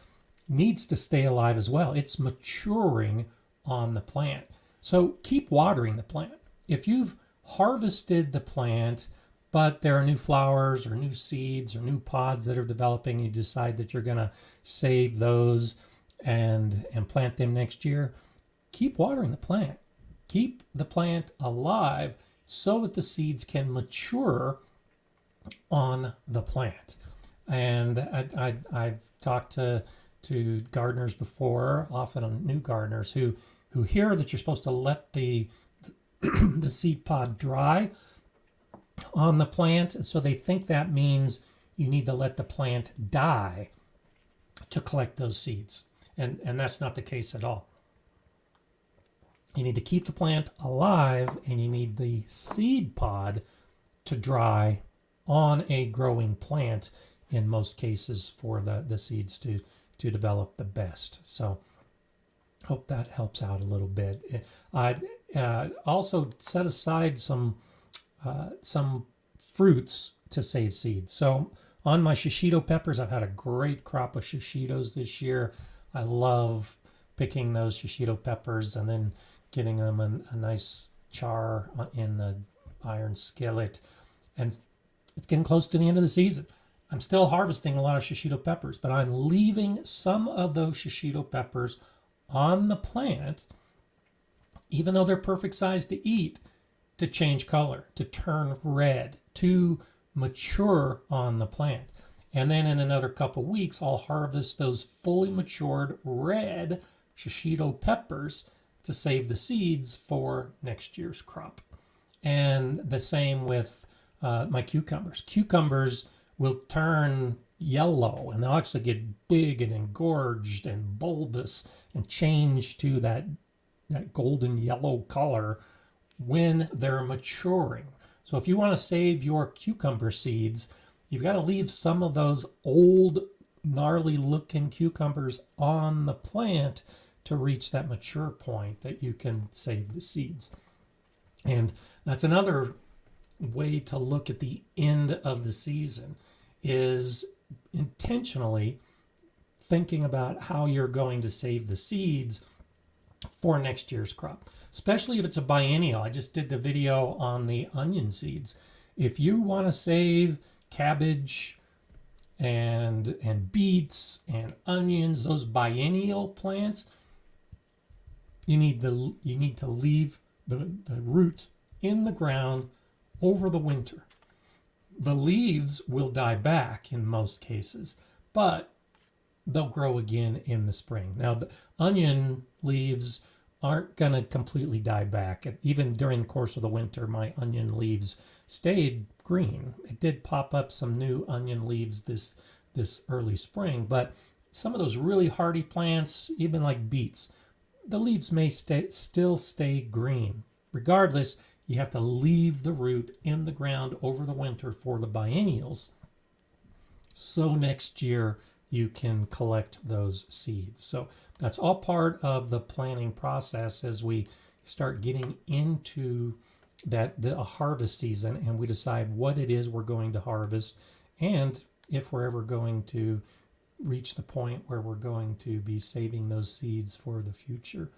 needs to stay alive as well. It's maturing on the plant. So keep watering the plant. If you've harvested the plant, but there are new flowers or new seeds or new pods that are developing, you decide that you're going to save those and plant them next year, keep watering the plant. Keep the plant alive so that the seeds can mature on the plant. And I've talked to gardeners before, often new gardeners, who hear that you're supposed to let the the seed pod dry on the plant, and so they think that means you need to let the plant die to collect those seeds. And that's not the case at all. You need to keep the plant alive, and you need the seed pod to dry on a growing plant in most cases for the seeds to develop the best. So hope that helps out a little bit. I also set aside some fruits to save seeds. So on my shishito peppers, I've had a great crop of shishitos this year. I love picking those shishito peppers and then getting them a nice char in the iron skillet. And it's getting close to the end of the season. I'm still harvesting a lot of shishito peppers, but I'm leaving some of those shishito peppers on the plant, even though they're perfect size to eat, to change color, to turn red, to mature on the plant. And then in another couple weeks, I'll harvest those fully matured red shishito peppers to save the seeds for next year's crop. And the same with my cucumbers. Cucumbers will turn yellow, and they'll actually get big and engorged and bulbous and change to that golden yellow color when they're maturing. So if you want to save your cucumber seeds, you've got to leave some of those old, gnarly looking cucumbers on the plant to reach that mature point that you can save the seeds. And that's another way to look at the end of the season, is intentionally thinking about how you're going to save the seeds for next year's crop, especially if it's a biennial. I just did the video on the onion seeds. If you want to save cabbage and beets and onions, those biennial plants, you need to leave the roots in the ground over the winter. The leaves will die back in most cases, but they'll grow again in the spring. Now, the onion leaves aren't going to completely die back. Even during the course of the winter, my onion leaves stayed green. It did pop up some new onion leaves this early spring, but some of those really hardy plants, even like beets, the leaves may still stay green. Regardless, you have to leave the root in the ground over the winter for the biennials, so next year you can collect those seeds. So that's all part of the planning process as we start getting into the harvest season, and we decide what it is we're going to harvest, and if we're ever going to reach the point where we're going to be saving those seeds for the future.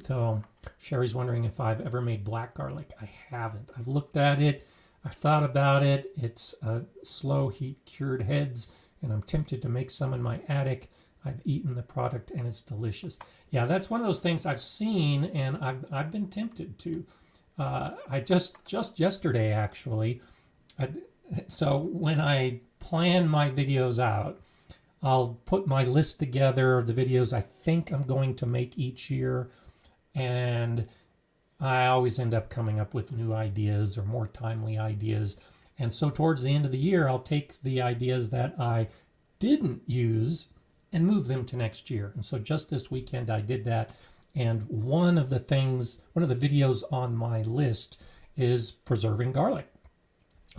So Sherry's wondering if I've ever made black garlic. I haven't. I've looked at it. I've thought about it. It's slow heat cured heads, and I'm tempted to make some in my attic. I've eaten the product and it's delicious. Yeah, that's one of those things I've seen and I've been tempted to. I just yesterday actually. So when I plan my videos out, I'll put my list together of the videos I think I'm going to make each year, and I always end up coming up with new ideas or more timely ideas. And so towards the end of the year, I'll take the ideas that I didn't use and move them to next year. And so just this weekend I did that. And one of the videos on my list is preserving garlic.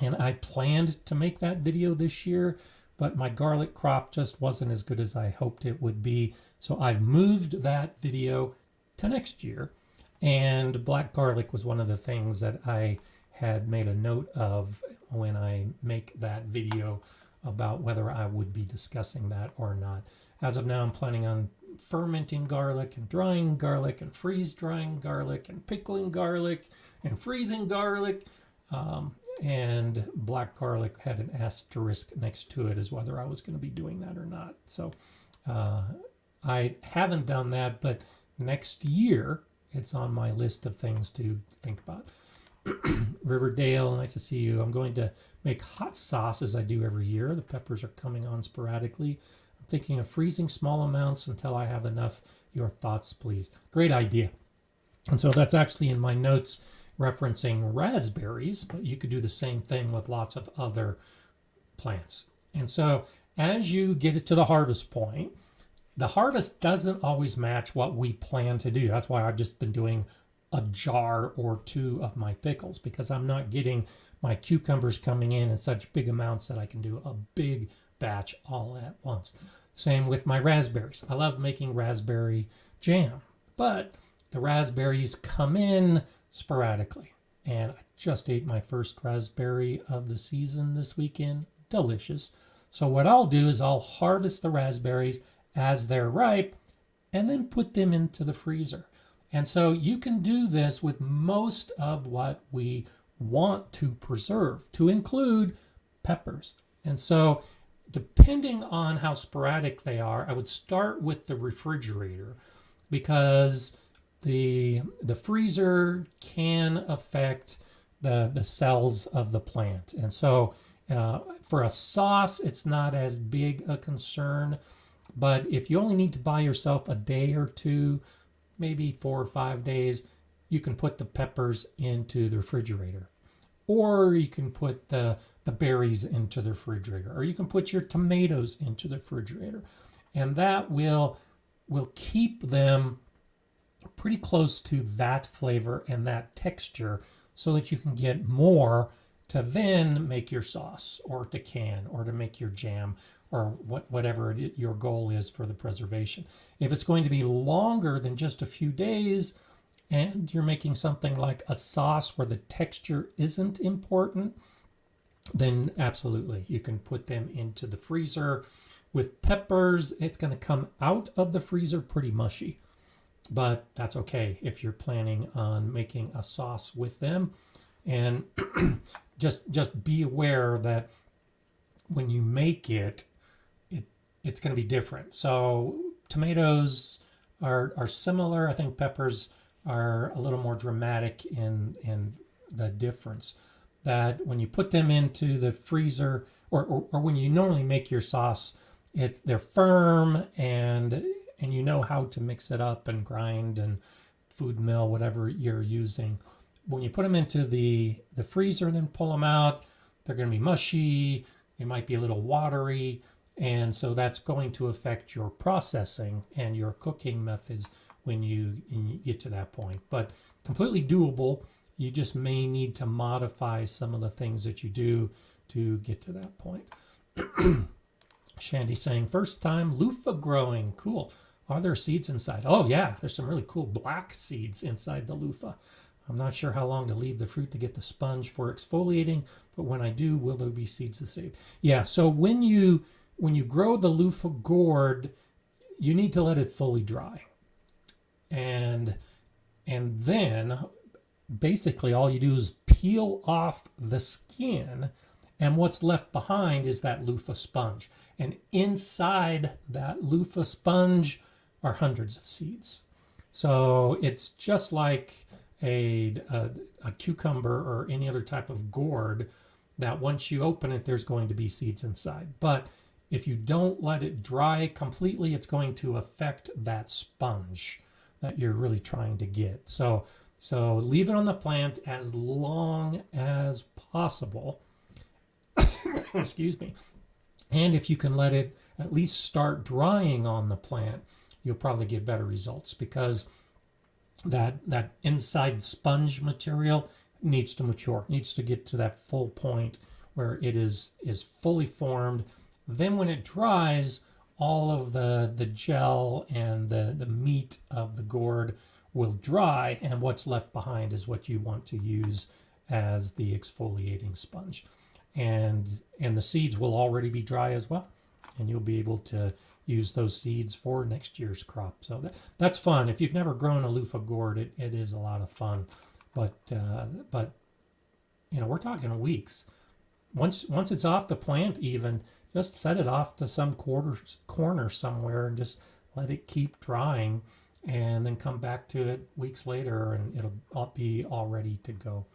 And I planned to make that video this year, but my garlic crop just wasn't as good as I hoped it would be. So I've moved that video to next year. And black garlic was one of the things that I had made a note of when I make that video about whether I would be discussing that or not. As of now, I'm planning on fermenting garlic and drying garlic and freeze drying garlic and pickling garlic and freezing garlic. And black garlic had an asterisk next to it as whether I was going to be doing that or not. So I haven't done that, but next year it's on my list of things to think about. Riverdale, nice to see you. I'm going to make hot sauce as I do every year. The peppers are coming on sporadically. I'm thinking of freezing small amounts until I have enough. Your thoughts, please. Great idea. And so that's actually in my notes referencing raspberries, but you could do the same thing with lots of other plants. And so as you get it to the harvest point, the harvest doesn't always match what we plan to do. That's why I've just been doing a jar or two of my pickles, because I'm not getting my cucumbers coming in such big amounts that I can do a big batch all at once. Same with my raspberries. I love making raspberry jam, but the raspberries come in sporadically. And I just ate my first raspberry of the season this weekend. Delicious. So what I'll do is I'll harvest the raspberries as they're ripe and then put them into the freezer. And so you can do this with most of what we want to preserve, to include peppers. And so depending on how sporadic they are, I would start with the refrigerator, because the freezer can affect the cells of the plant. And so for a sauce, it's not as big a concern. But if you only need to buy yourself a day or two, maybe 4 or 5 days, you can put the peppers into the refrigerator. Or you can put the berries into the refrigerator. Or you can put your tomatoes into the refrigerator. And that will keep them pretty close to that flavor and that texture so that you can get more to then make your sauce or to can or to make your jam or whatever your goal is for the preservation. If it's going to be longer than just a few days and you're making something like a sauce where the texture isn't important, then absolutely, you can put them into the freezer. With peppers, it's going to come out of the freezer pretty mushy, but that's okay if you're planning on making a sauce with them. And just be aware that when you make it, it's going to be different. So tomatoes are similar. I think peppers are a little more dramatic in the difference. That when you put them into the freezer, or when you normally make your sauce, they're firm and you know how to mix it up and grind and food mill, whatever you're using. When you put them into the freezer and then pull them out, they're going to be mushy. They might be a little watery. And so that's going to affect your processing and your cooking methods when you get to that point. But completely doable. You just may need to modify some of the things that you do to get to that point. Shandy saying, first time loofah growing. Cool. Are there seeds inside? Oh, yeah. There's some really cool black seeds inside the loofah. I'm not sure how long to leave the fruit to get the sponge for exfoliating, but when I do, will there be seeds to save? Yeah, so when you grow the loofah gourd, you need to let it fully dry. And then basically all you do is peel off the skin, and what's left behind is that loofah sponge. And inside that loofah sponge are hundreds of seeds. So it's just like a cucumber or any other type of gourd that once you open it, there's going to be seeds inside. But if you don't let it dry completely, it's going to affect that sponge that you're really trying to get. So leave it on the plant as long as possible. Excuse me. And if you can let it at least start drying on the plant, you'll probably get better results, because that inside sponge material needs to mature, needs to get to that full point where it is fully formed. Then when it dries, all of the gel and the meat of the gourd will dry, and what's left behind is what you want to use as the exfoliating sponge. And the seeds will already be dry as well, and you'll be able to use those seeds for next year's crop. So that's fun. If you've never grown a loofah gourd, it is a lot of fun. But we're talking weeks. Once it's off the plant, even just set it off to some corner somewhere and just let it keep drying, and then come back to it weeks later and it'll be all ready to go.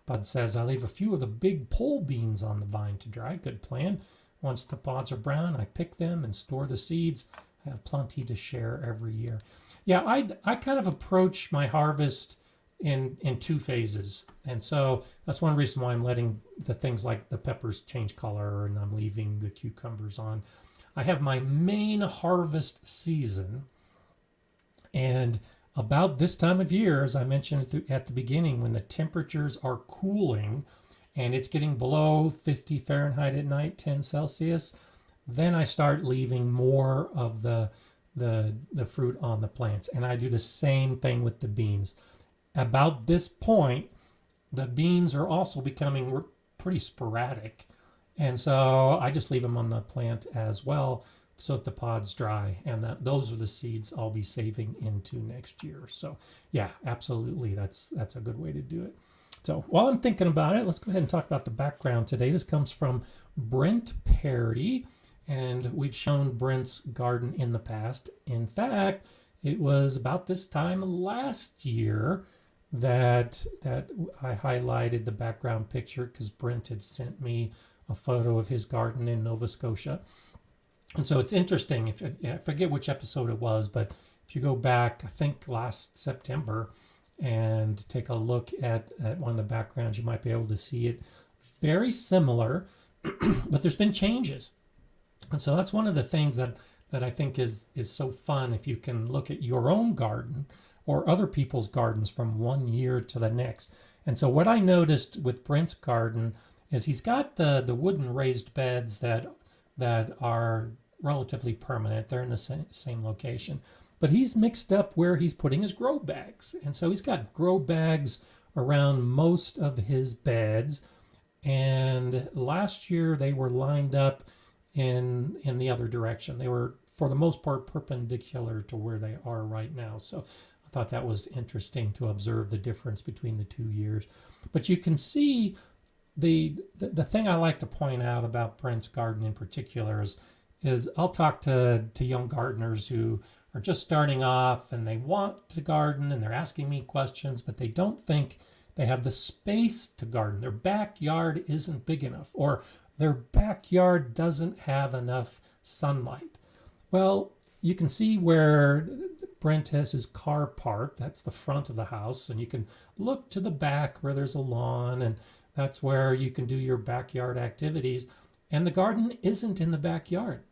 Bud says, I leave a few of the big pole beans on the vine to dry. Good plan. Once the pods are brown, I pick them and store the seeds. I have plenty to share every year. Yeah, I kind of approach my harvest in two phases. And so that's one reason why I'm letting the things like the peppers change color and I'm leaving the cucumbers on. I have my main harvest season, and about this time of year, as I mentioned at the beginning, when the temperatures are cooling and it's getting below 50 Fahrenheit at night, 10 Celsius, then I start leaving more of the fruit on the plants. And I do the same thing with the beans. About this point, the beans are also becoming pretty sporadic. And so I just leave them on the plant as well, so that the pods dry, and those are the seeds I'll be saving into next year. So yeah, absolutely, that's a good way to do it. So while I'm thinking about it, let's go ahead and talk about the background today. This comes from Brent Perry, and we've shown Brent's garden in the past. In fact, it was about this time last year that I highlighted the background picture, because Brent had sent me a photo of his garden in Nova Scotia. And so it's interesting, I forget which episode it was, but if you go back, I think last September, and take a look at one of the backgrounds, you might be able to see it. Very similar, but there's been changes. And so that's one of the things that I think is so fun, if you can look at your own garden or other people's gardens from one year to the next. And so what I noticed with Brent's garden is he's got the wooden raised beds that are relatively permanent. They're in the same location. But he's mixed up where he's putting his grow bags. And so he's got grow bags around most of his beds. And last year they were lined up in the other direction. They were, for the most part, perpendicular to where they are right now. So I thought that was interesting to observe the difference between the 2 years. But you can see the thing I like to point out about Brent's garden in particular is I'll talk to young gardeners who are just starting off and they want to garden and they're asking me questions, but they don't think they have the space to garden. Their backyard isn't big enough, or their backyard doesn't have enough sunlight. Well, you can see where Brent has his car parked. That's the front of the house, and you can look to the back where there's a lawn, and that's where you can do your backyard activities. And the garden isn't in the backyard.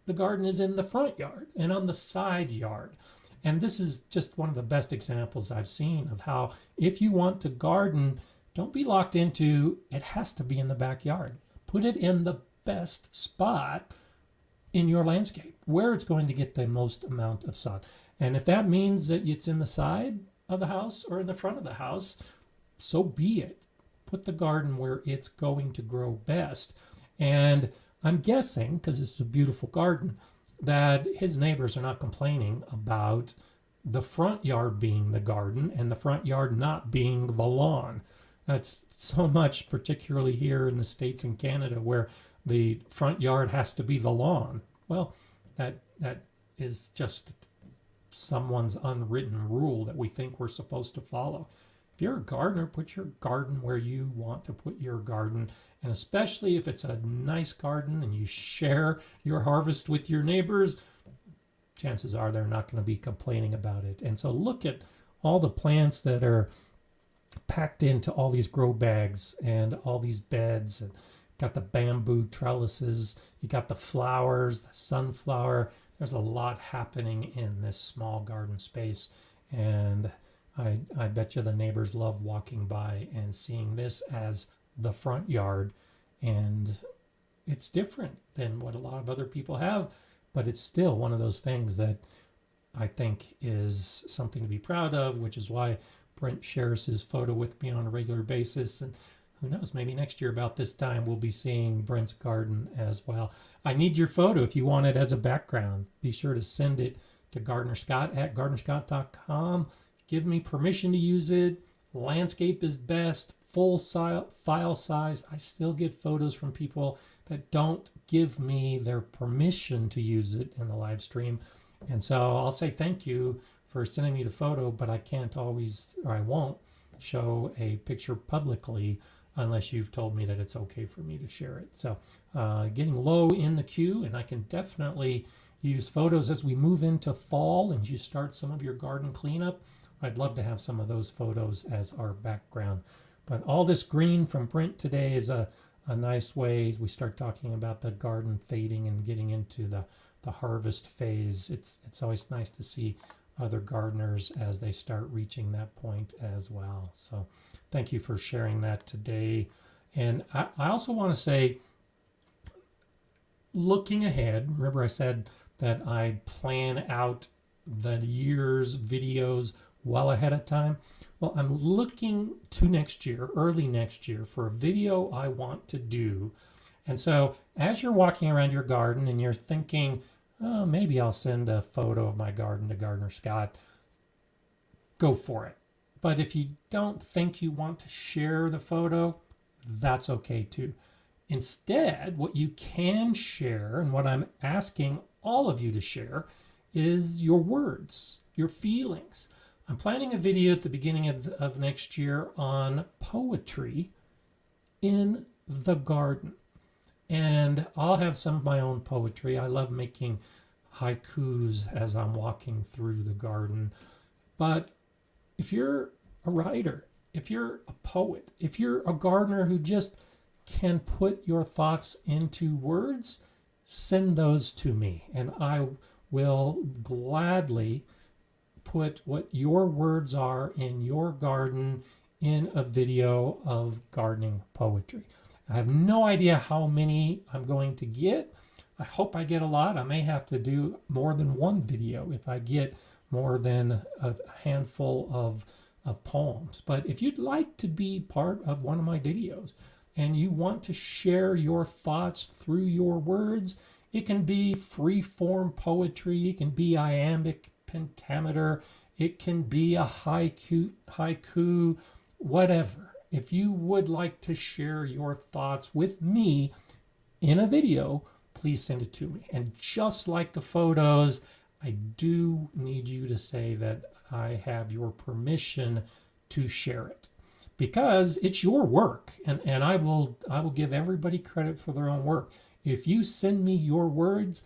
The garden is in the front yard and on the side yard. And this is just one of the best examples I've seen of how, if you want to garden, don't be locked into it has to be in the backyard. Put it in the best spot in your landscape, where it's going to get the most amount of sun. And if that means that it's in the side of the house or in the front of the house, so be it. Put the garden where it's going to grow best. And I'm guessing, because it's a beautiful garden, that his neighbors are not complaining about the front yard being the garden and the front yard not being the lawn. That's so much, particularly here in the States and Canada, where the front yard has to be the lawn. Well, that is just someone's unwritten rule that we think we're supposed to follow. If you're a gardener, put your garden where you want to put your garden. And especially if it's a nice garden and you share your harvest with your neighbors, chances are they're not going to be complaining about it. And so look at all the plants that are packed into all these grow bags and all these beds. got the bamboo trellises, you got the flowers, the sunflower. There's a lot happening in this small garden space, and I bet you the neighbors love walking by and seeing this as the front yard. And it's different than what a lot of other people have, but it's still one of those things that I think is something to be proud of, which is why Brent shares his photo with me on a regular basis. And who knows, maybe next year about this time we'll be seeing Brent's garden as well. I need your photo if you want it as a background. Be sure to send it to gardenerscott@gardenerscott.com. Give me permission to use it. Landscape is best, full file size. I still get photos from people that don't give me their permission to use it in the live stream. And so I'll say thank you for sending me the photo, but I can't always, or I won't show a picture publicly unless you've told me that it's okay for me to share it. So getting low in the queue, and I can definitely use photos as we move into fall and you start some of your garden cleanup. I'd love to have some of those photos as our background. But all this green from Brent today is a nice way we start talking about the garden fading and getting into the harvest phase. It's always nice to see other gardeners as they start reaching that point as well. So thank you for sharing that today. And I also want to say, looking ahead, remember I said that I plan out the year's videos well ahead of time. Well, I'm looking to next year, early next year, for a video I want to do. And so as you're walking around your garden and you're thinking, oh, maybe I'll send a photo of my garden to Gardener Scott, go for it. But if you don't think you want to share the photo, that's okay too. Instead, what you can share, and what I'm asking all of you to share, is your words, your feelings. I'm planning a video at the beginning of next year on poetry in the garden. And I'll have some of my own poetry. I love making haikus as I'm walking through the garden. But if you're a writer, if you're a poet, if you're a gardener who just can put your thoughts into words, send those to me. And I will gladly put what your words are in your garden in a video of gardening poetry. I have no idea how many I'm going to get. I hope I get a lot. I may have to do more than one video if I get more than a handful of poems. But if you'd like to be part of one of my videos and you want to share your thoughts through your words, it can be free-form poetry, it can be iambic pentameter, it can be a haiku, whatever. If you would like to share your thoughts with me in a video, please send it to me. And just like the photos, I do need you to say that I have your permission to share it, because it's your work, and I will give everybody credit for their own work. If you send me your words,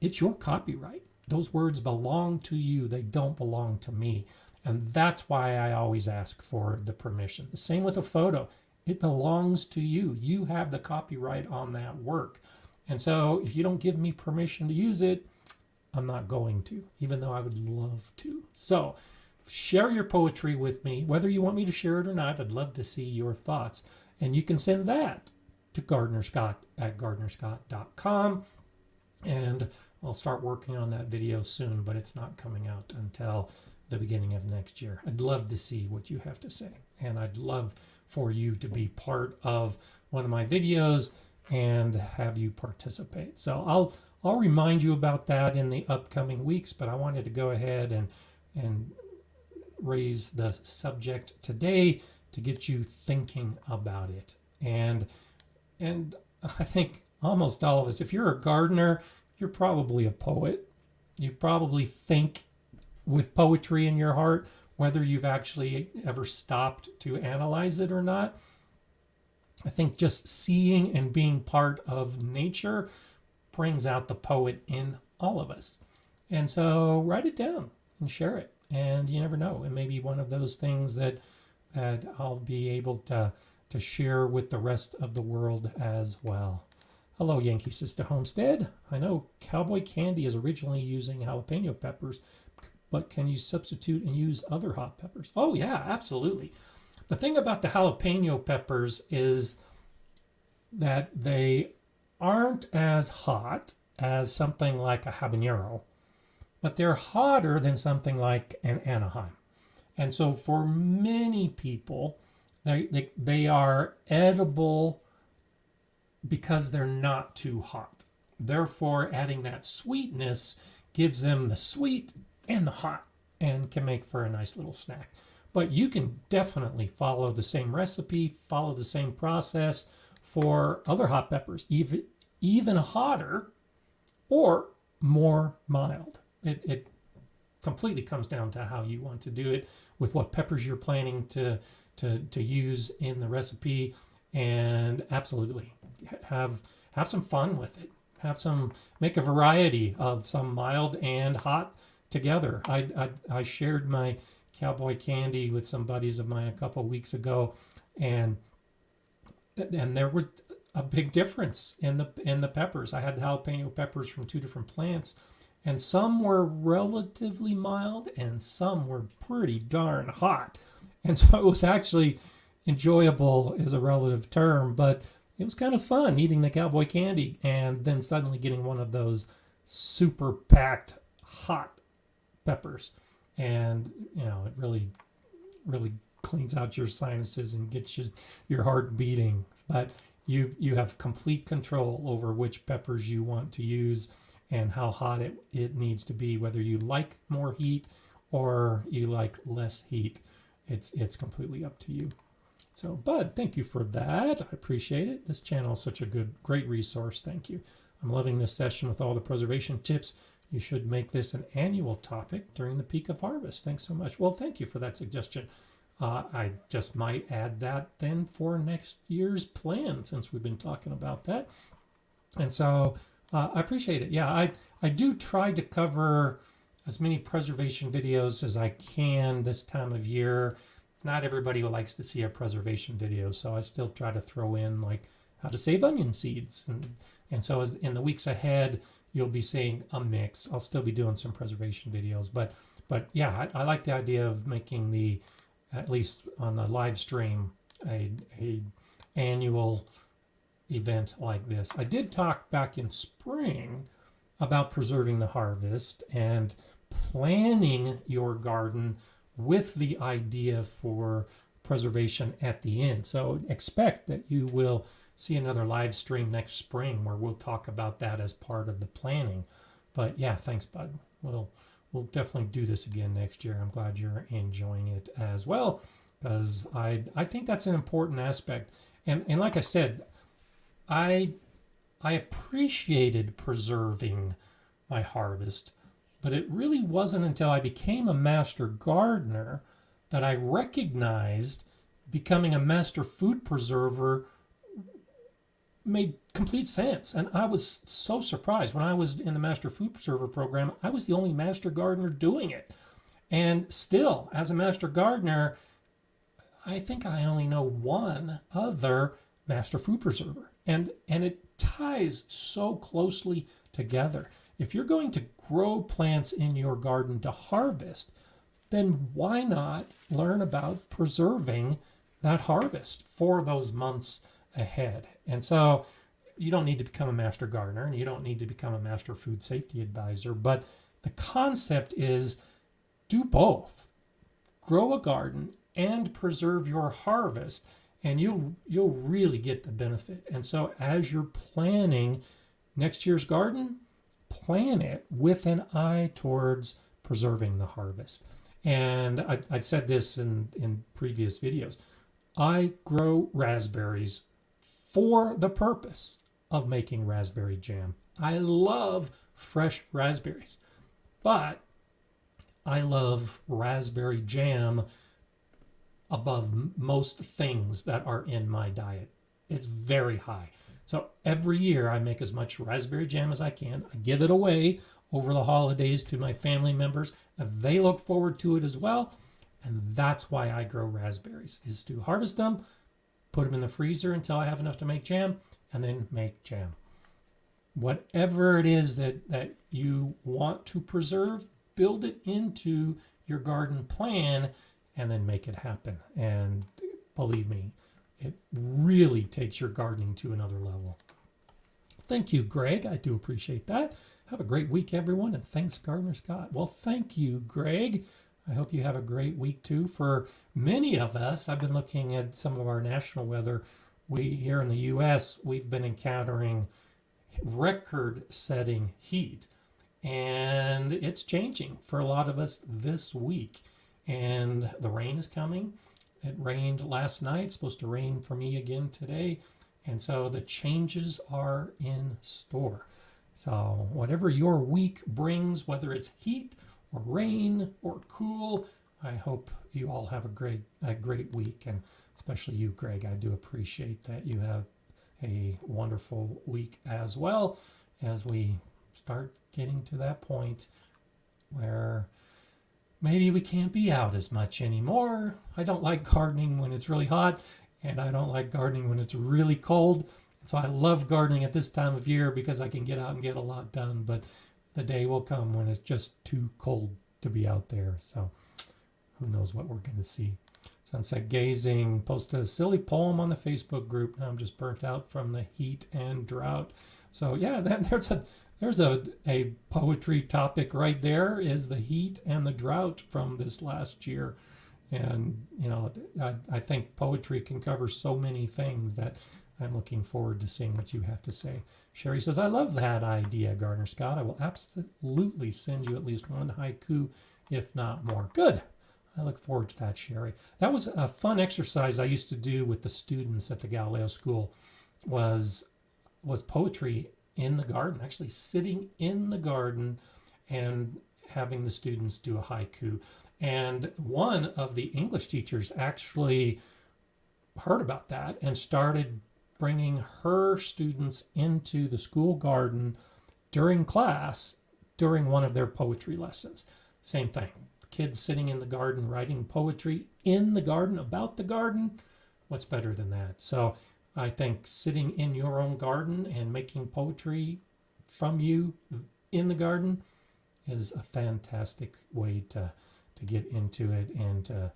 it's your copyright. Those words belong to you. They don't belong to me. And that's why I always ask for the permission. The same with a photo. It belongs to you. You have the copyright on that work. And so if you don't give me permission to use it, I'm not going to, even though I would love to. So share your poetry with me, whether you want me to share it or not. I'd love to see your thoughts. And you can send that to gardenerscott@gardenerscott.com. And I'll start working on that video soon, but it's not coming out until the beginning of next year. I'd love to see what you have to say, and I'd love for you to be part of one of my videos and have you participate. So I'll remind you about that in the upcoming weeks, but I wanted to go ahead and raise the subject today to get you thinking about it. And I think almost all of us, if you're a gardener, you're probably a poet. You probably think with poetry in your heart, whether you've actually ever stopped to analyze it or not. I think just seeing and being part of nature brings out the poet in all of us. And so write it down and share it. And you never know, it may be one of those things that I'll be able to to share with the rest of the world as well. Hello, Yankee Sister Homestead. I know Cowboy Candy is originally using jalapeno peppers, but can you substitute and use other hot peppers? Oh yeah, absolutely. The thing about the jalapeno peppers is that they aren't as hot as something like a habanero, but they're hotter than something like an Anaheim. And so for many people, they are edible because they're not too hot. Therefore, adding that sweetness gives them the sweet and the hot and can make for a nice little snack. But you can definitely follow the same recipe, follow the same process for other hot peppers, even hotter or more mild. It completely comes down to how you want to do it, with what peppers you're planning to use in the recipe, and absolutely have some fun with it. Make a variety of some mild and hot together. I shared my Cowboy Candy with some buddies of mine a couple weeks ago, and there was a big difference in the peppers. I had jalapeno peppers from 2 different plants, and some were relatively mild and some were pretty darn hot. And so it was actually enjoyable, is a relative term, but it was kind of fun eating the Cowboy Candy and then suddenly getting one of those super packed hot peppers. And it really cleans out your sinuses and gets your heart beating. But you have complete control over which peppers you want to use and how hot it needs to be, whether you like more heat or you like less heat. It's completely up to you. So, Bud, thank you for that. I appreciate it. This channel is such a great resource. Thank you. I'm loving this session with all the preservation tips. You should make this an annual topic during the peak of harvest. Thanks so much. Well, thank you for that suggestion. I just might add that then for next year's plan, since we've been talking about that. And so I appreciate it. Yeah, I do try to cover as many preservation videos as I can this time of year. Not everybody likes to see a preservation video, so I still try to throw in like how to save onion seeds. And so as in the weeks ahead, you'll be seeing a mix. I'll still be doing some preservation videos, but yeah, I like the idea of making at least on the live stream, a annual event like this. I did talk back in spring about preserving the harvest and planning your garden with the idea for preservation at the end. So expect that you will see another live stream next spring where we'll talk about that as part of the planning. But yeah, thanks, Bud. We'll definitely do this again next year. I'm glad you're enjoying it as well, because I think that's an important aspect. And like I said, I appreciated preserving my harvest, but it really wasn't until I became a master gardener that I recognized becoming a master food preserver made complete sense. And I was so surprised. When I was in the Master Food Preserver program, I was the only master gardener doing it. And still, as a master gardener, I think I only know one other master food preserver. And it ties so closely together. If you're going to grow plants in your garden to harvest, then why not learn about preserving that harvest for those months ahead? And so you don't need to become a master gardener and you don't need to become a master food safety advisor, but the concept is do both. Grow a garden and preserve your harvest, and you'll really get the benefit. And so as you're planning next year's garden, plan it with an eye towards preserving the harvest. And I said this in previous videos. I grow raspberries for the purpose of making raspberry jam. I love fresh raspberries, but I love raspberry jam above most things that are in my diet. It's very high. So every year I make as much raspberry jam as I can. I give it away over the holidays to my family members, and they look forward to it as well. And that's why I grow raspberries, is to harvest them, put them in the freezer until I have enough to make jam, and then make jam. Whatever it is that you want to preserve, build it into your garden plan and then make it happen. And believe me, it really takes your gardening to another level. Thank you, Greg. I do appreciate that. Have a great week, everyone, and thanks, Gardener Scott. Well, thank you, Greg. I hope you have a great week, too. For many of us, I've been looking at some of our national weather. We here in the U.S., we've been encountering record-setting heat, and it's changing for a lot of us this week. And the rain is coming. It rained last night. It's supposed to rain for me again today. And so the changes are in store. So whatever your week brings, whether it's heat or rain or cool, I hope you all have a great week. And especially you, Greg, I do appreciate that you have a wonderful week as well, as we start getting to that point where maybe we can't be out as much anymore. I don't like gardening when it's really hot, and I don't like gardening when it's really cold. So I love gardening at this time of year because I can get out and get a lot done, but the day will come when it's just too cold to be out there. So who knows what we're going to see. Sunset Gazing posted a silly poem on the Facebook group. Now I'm just burnt out from the heat and drought. So yeah, there's a poetry topic right there, is the heat and the drought from this last year. And, you know, I think poetry can cover so many things that I'm looking forward to seeing what you have to say. Sherry says, I love that idea, Gardener Scott. I will absolutely send you at least one haiku, if not more. Good. I look forward to that, Sherry. That was a fun exercise I used to do with the students at the Galileo School, was poetry in the garden, actually sitting in the garden and having the students do a haiku. And one of the English teachers actually heard about that and started bringing her students into the school garden during class, during one of their poetry lessons. Same thing. Kids sitting in the garden writing poetry in the garden, about the garden. What's better than that? So I think sitting in your own garden and making poetry from you in the garden is a fantastic way to get into it and to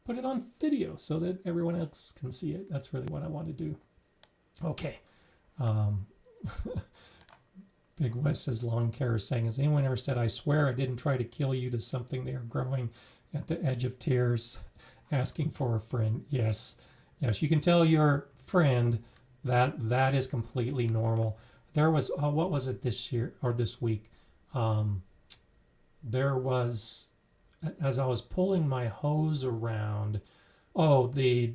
put it on video so that everyone else can see it. That's really what I want to do. Okay. Big West says, Lawn Care is saying, has anyone ever said, I swear I didn't try to kill you, to something they are growing at the edge of tears, asking for a friend? Yes. Yes, you can tell your friend that is completely normal. There was, what was it this year or this week? There was, as I was pulling my hose around, the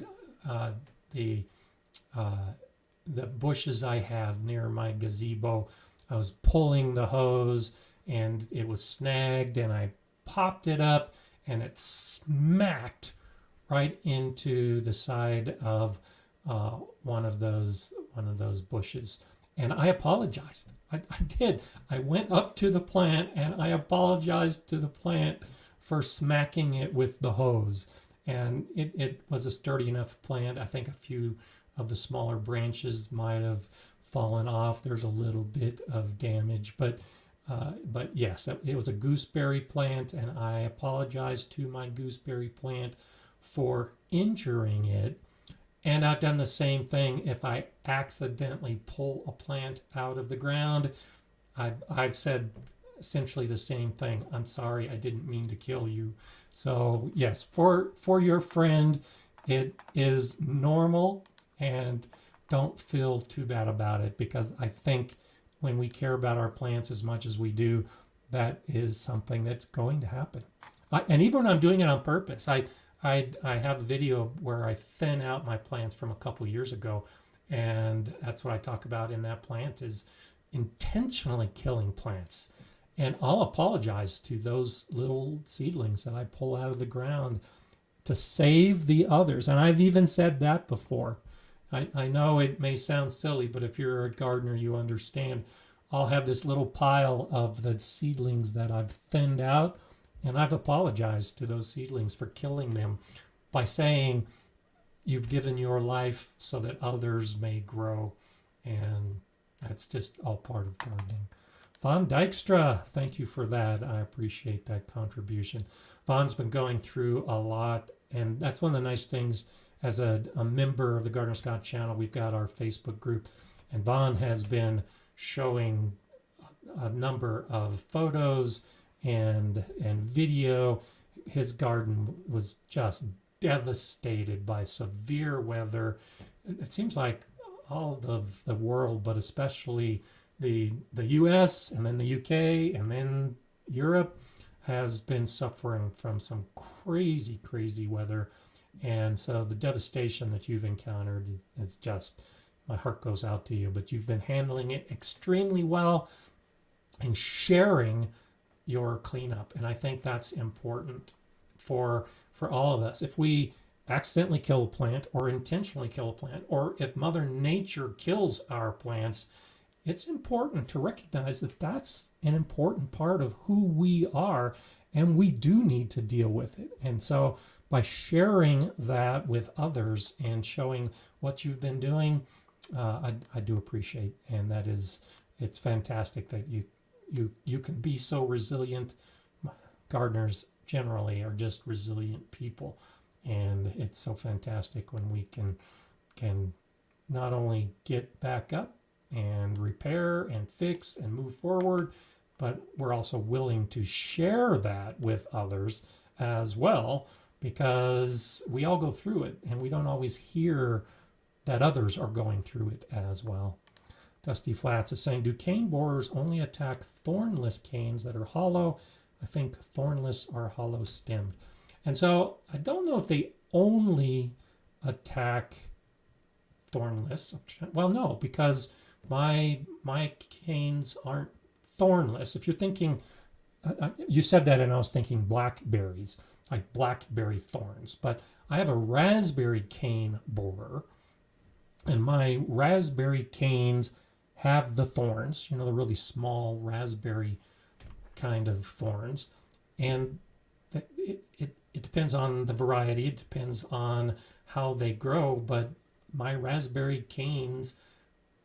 bushes I have near my gazebo, I was pulling the hose and it was snagged, and I popped it up and it smacked right into the side of one of those bushes. And I apologized. I did. I went up to the plant and I apologized to the plant for smacking it with the hose. And it was a sturdy enough plant. I think a few of the smaller branches might have fallen off. There's a little bit of damage, but yes, it was a gooseberry plant, and I apologized to my gooseberry plant for injuring it. And I've done the same thing if I accidentally pull a plant out of the ground. I've said essentially the same thing. I'm sorry, I didn't mean to kill you. So yes, for your friend, it is normal, and don't feel too bad about it, because I think when we care about our plants as much as we do, that is something that's going to happen. And even when I'm doing it on purpose, I have a video where I thin out my plants from a couple years ago, and that's what I talk about in that plant, is intentionally killing plants. And I'll apologize to those little seedlings that I pull out of the ground to save the others. And I've even said that before. I know it may sound silly, but if you're a gardener, you understand. I'll have this little pile of the seedlings that I've thinned out, and I've apologized to those seedlings for killing them by saying, you've given your life so that others may grow. And that's just all part of gardening. Von Dykstra, thank you for that. I appreciate that contribution. Von's been going through a lot, and that's one of the nice things as a member of the Gardener Scott channel. We've got our Facebook group, and Von has been showing a number of photos and video. His garden was just devastated by severe weather. It seems like all of the world, but especially the US and then the UK and then Europe has been suffering from some crazy weather. And so the devastation that you've encountered is just, my heart goes out to you, but you've been handling it extremely well and sharing your cleanup. And I think that's important for all of us. If we accidentally kill a plant or intentionally kill a plant, or if Mother Nature kills our plants, it's important to recognize that that's an important part of who we are, and we do need to deal with it. And so by sharing that with others and showing what you've been doing, I do appreciate, and that is, it's fantastic that you can be so resilient. Gardeners generally are just resilient people, and it's so fantastic when we can not only get back up and repair and fix and move forward, but we're also willing to share that with others as well, because we all go through it and we don't always hear that others are going through it as well. Dusty Flats is saying, do cane borers only attack thornless canes that are hollow? I think thornless are hollow stemmed. And so I don't know if they only attack thornless. Well, no, because my canes aren't thornless. If you're thinking, you said that and I was thinking blackberries, like blackberry thorns. But I have a raspberry cane borer, and my raspberry canes have the thorns, the really small raspberry kind of thorns. And it depends on the variety. It depends on how they grow. But my raspberry canes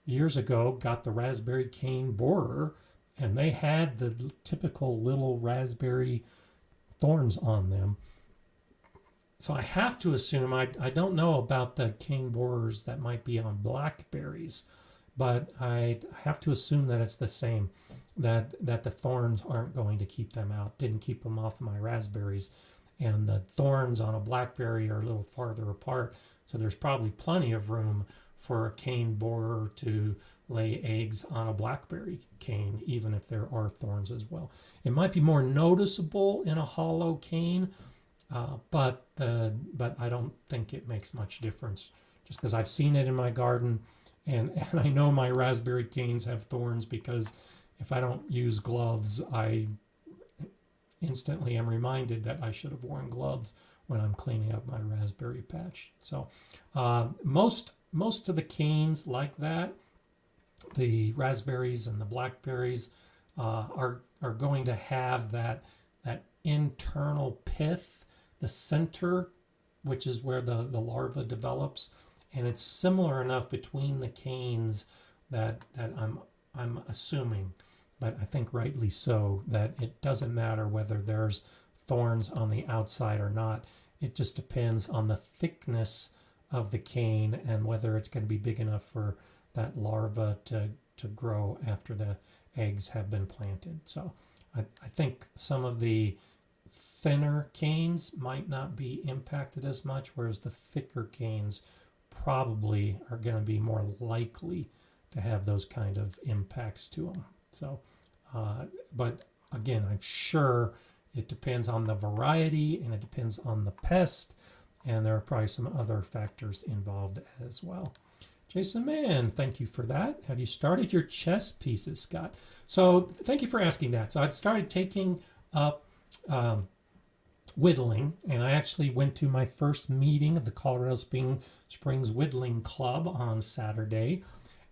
years ago got the raspberry cane borer, and they had the typical little raspberry thorns on them. So I have to assume, I don't know about the cane borers that might be on blackberries, but I have to assume that it's the same, that the thorns aren't going to keep them out, didn't keep them off of my raspberries. And the thorns on a blackberry are a little farther apart, so there's probably plenty of room for a cane borer to lay eggs on a blackberry cane, even if there are thorns as well. It might be more noticeable in a hollow cane, but I don't think it makes much difference, just because I've seen it in my garden, and I know my raspberry canes have thorns, because if I don't use gloves, I instantly am reminded that I should have worn gloves when I'm cleaning up my raspberry patch. So most of the canes like that, the raspberries and the blackberries, are going to have that internal pith, the center, which is where the larva develops, and it's similar enough between the canes that I'm assuming, but I think rightly so, that it doesn't matter whether there's thorns on the outside or not. It just depends on the thickness of the cane and whether it's going to be big enough for that larva to grow after the eggs have been planted. So I think some of the thinner canes might not be impacted as much, whereas the thicker canes probably are going to be more likely to have those kind of impacts to them. So, but again, I'm sure it depends on the variety and it depends on the pest, and there are probably some other factors involved as well. Jason Mann, thank you for that. Have you started your chess pieces, Scott? So thank you for asking that. So I've started taking up whittling, and I actually went to my first meeting of the Colorado Springs Whittling Club on Saturday,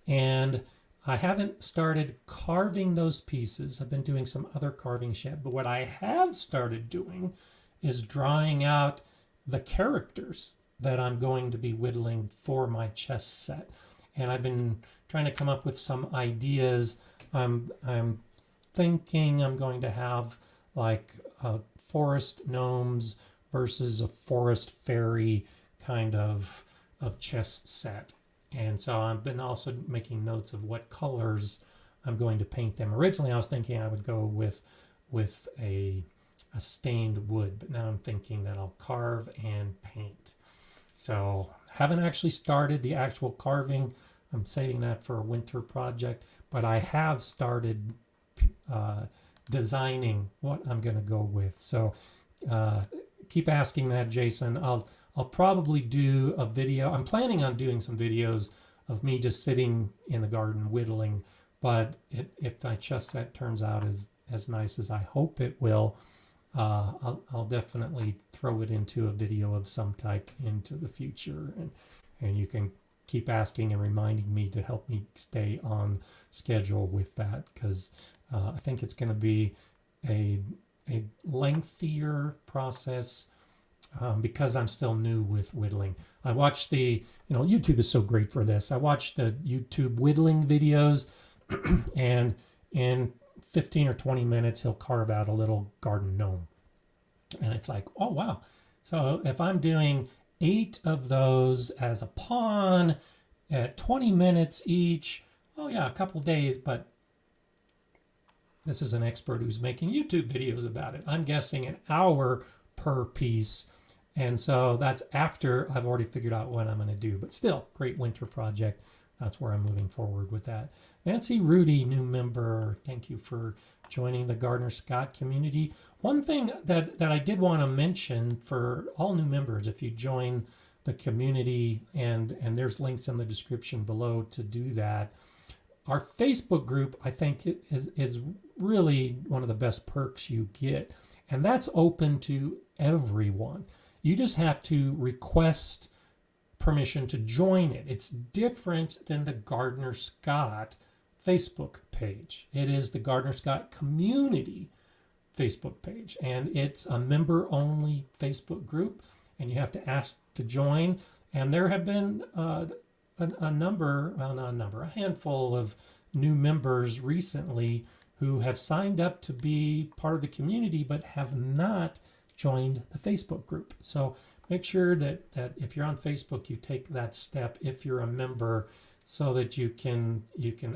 and I haven't started carving those pieces. I've been doing some other carving yet, but what I have started doing is drawing out the characters that I'm going to be whittling for my chest set. And I've been trying to come up with some ideas. I'm thinking I'm going to have like forest gnomes versus a forest fairy kind of chest set. And so I've been also making notes of what colors I'm going to paint them. Originally, I was thinking I would go with a stained wood, but now I'm thinking that I'll carve and paint. So haven't actually started the actual carving. I'm saving that for a winter project, but I have started designing what I'm going to go with. So keep asking that, Jason. I'll probably do a video. I'm planning on doing some videos of me just sitting in the garden whittling, but if my chest set turns out as nice as I hope it will, I'll definitely throw it into a video of some type into the future, and you can keep asking and reminding me to help me stay on schedule with that, because I think it's going to be a lengthier process because I'm still new with whittling. I watched YouTube is so great for this. I watched the YouTube whittling videos and in 15 or 20 minutes, he'll carve out a little garden gnome. And it's like, oh, wow. So if I'm doing 8 of those as a pawn at 20 minutes each, oh yeah, a couple days, but this is an expert who's making YouTube videos about it. I'm guessing an hour per piece. And so that's after I've already figured out what I'm going to do. But still, great winter project. That's where I'm moving forward with that. Nancy Rudy, new member, thank you for joining the Gardner Scott community. One thing that I did want to mention for all new members, if you join the community, and there's links in the description below to do that, our Facebook group, I think, is really one of the best perks you get. And that's open to everyone. You just have to request permission to join it. It's different than the Gardner Scott Facebook page. It is the Gardner Scott community Facebook page, and it's a member-only Facebook group, and you have to ask to join. And there have been a handful of new members recently who have signed up to be part of the community but have not joined the Facebook group. So make sure that if you're on Facebook, you take that step if you're a member, so that you can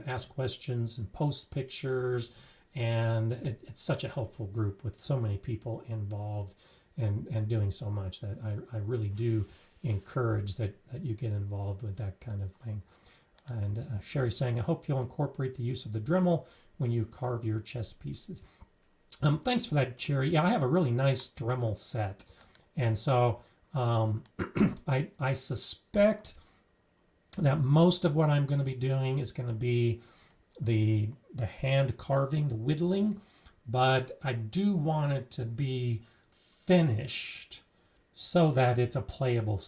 ask questions and post pictures. And it's such a helpful group with so many people involved and doing so much that I really do encourage that you get involved with that kind of thing. And Sherry's saying, I hope you'll incorporate the use of the Dremel when you carve your chess pieces. Thanks for that, Sherry. Yeah, I have a really nice Dremel set. And so I suspect that most of what I'm going to be doing is going to be the hand carving, the whittling, but I do want it to be finished so that it's a playable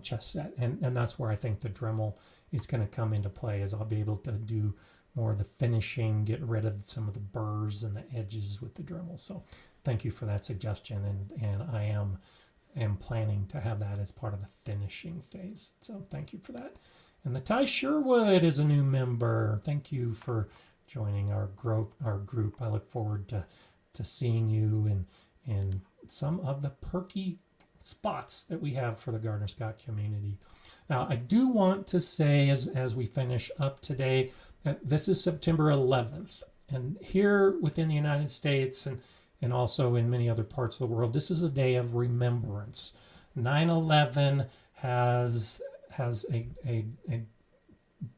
chess set. And that's where I think the Dremel is going to come into play, as I'll be able to do more of the finishing, get rid of some of the burrs and the edges with the Dremel. So thank you for that suggestion, and I am planning to have that as part of the finishing phase. So thank you for that. And the Ty Sherwood is a new member. Thank you for joining our group. I look forward to seeing you in some of the perky spots that we have for the Gardner Scott community. Now, I do want to say, as we finish up today, that this is September 11th. And here within the United States and also in many other parts of the world, this is a day of remembrance. 9/11 has a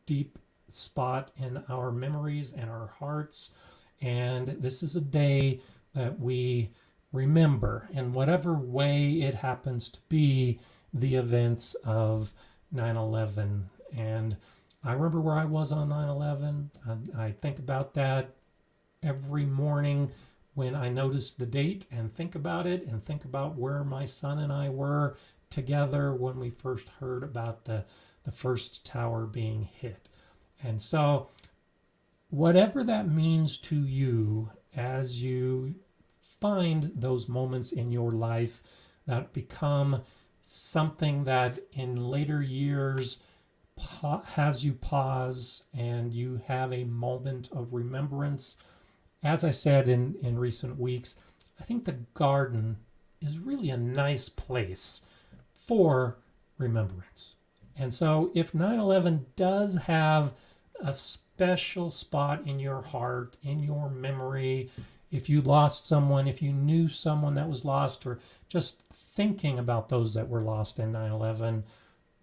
deep spot in our memories and our hearts. And this is a day that we remember in whatever way it happens to be the events of 9/11. And I remember where I was on 9/11. I think about that every morning when I notice the date and think about it, and think about where my son and I were together when we first heard about the first tower being hit. And so whatever that means to you, as you find those moments in your life that become something that in later years has you pause and you have a moment of remembrance. As I said in recent weeks, I think the garden is really a nice place for remembrance. And so if 9/11 does have a special spot in your heart, in your memory, if you lost someone, if you knew someone that was lost, or just thinking about those that were lost in 9/11,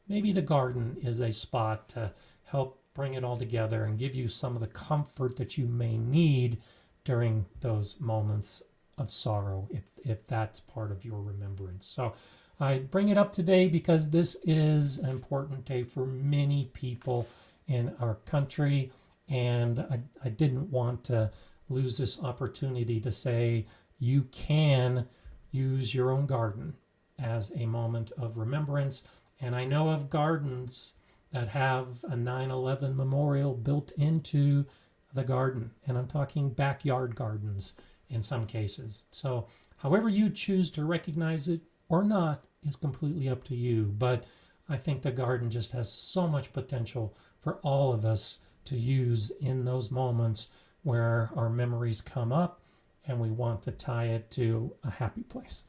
maybe the garden is a spot to help bring it all together and give you some of the comfort that you may need during those moments of sorrow, if that's part of your remembrance. So I bring it up today because this is an important day for many people in our country, and I didn't want to lose this opportunity to say you can use your own garden as a moment of remembrance. And I know of gardens that have a 9/11 memorial built into the garden, and I'm talking backyard gardens in some cases. So however you choose to recognize it or not is completely up to you. But I think the garden just has so much potential for all of us to use in those moments where our memories come up and we want to tie it to a happy place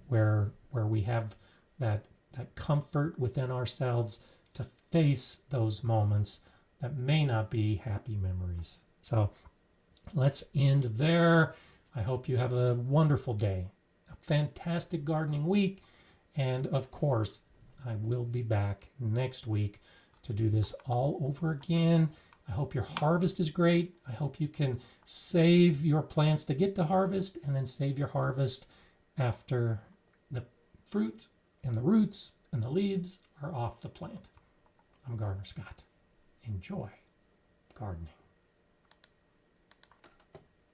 where we have that comfort within ourselves to face those moments that may not be happy memories. So let's end there. I hope you have a wonderful day, a fantastic gardening week, and of course, I will be back next week to do this all over again. I hope your harvest is great. I hope you can save your plants to get to harvest and then save your harvest after the fruit and the roots and the leaves are off the plant. I'm Gardener Scott. Enjoy gardening.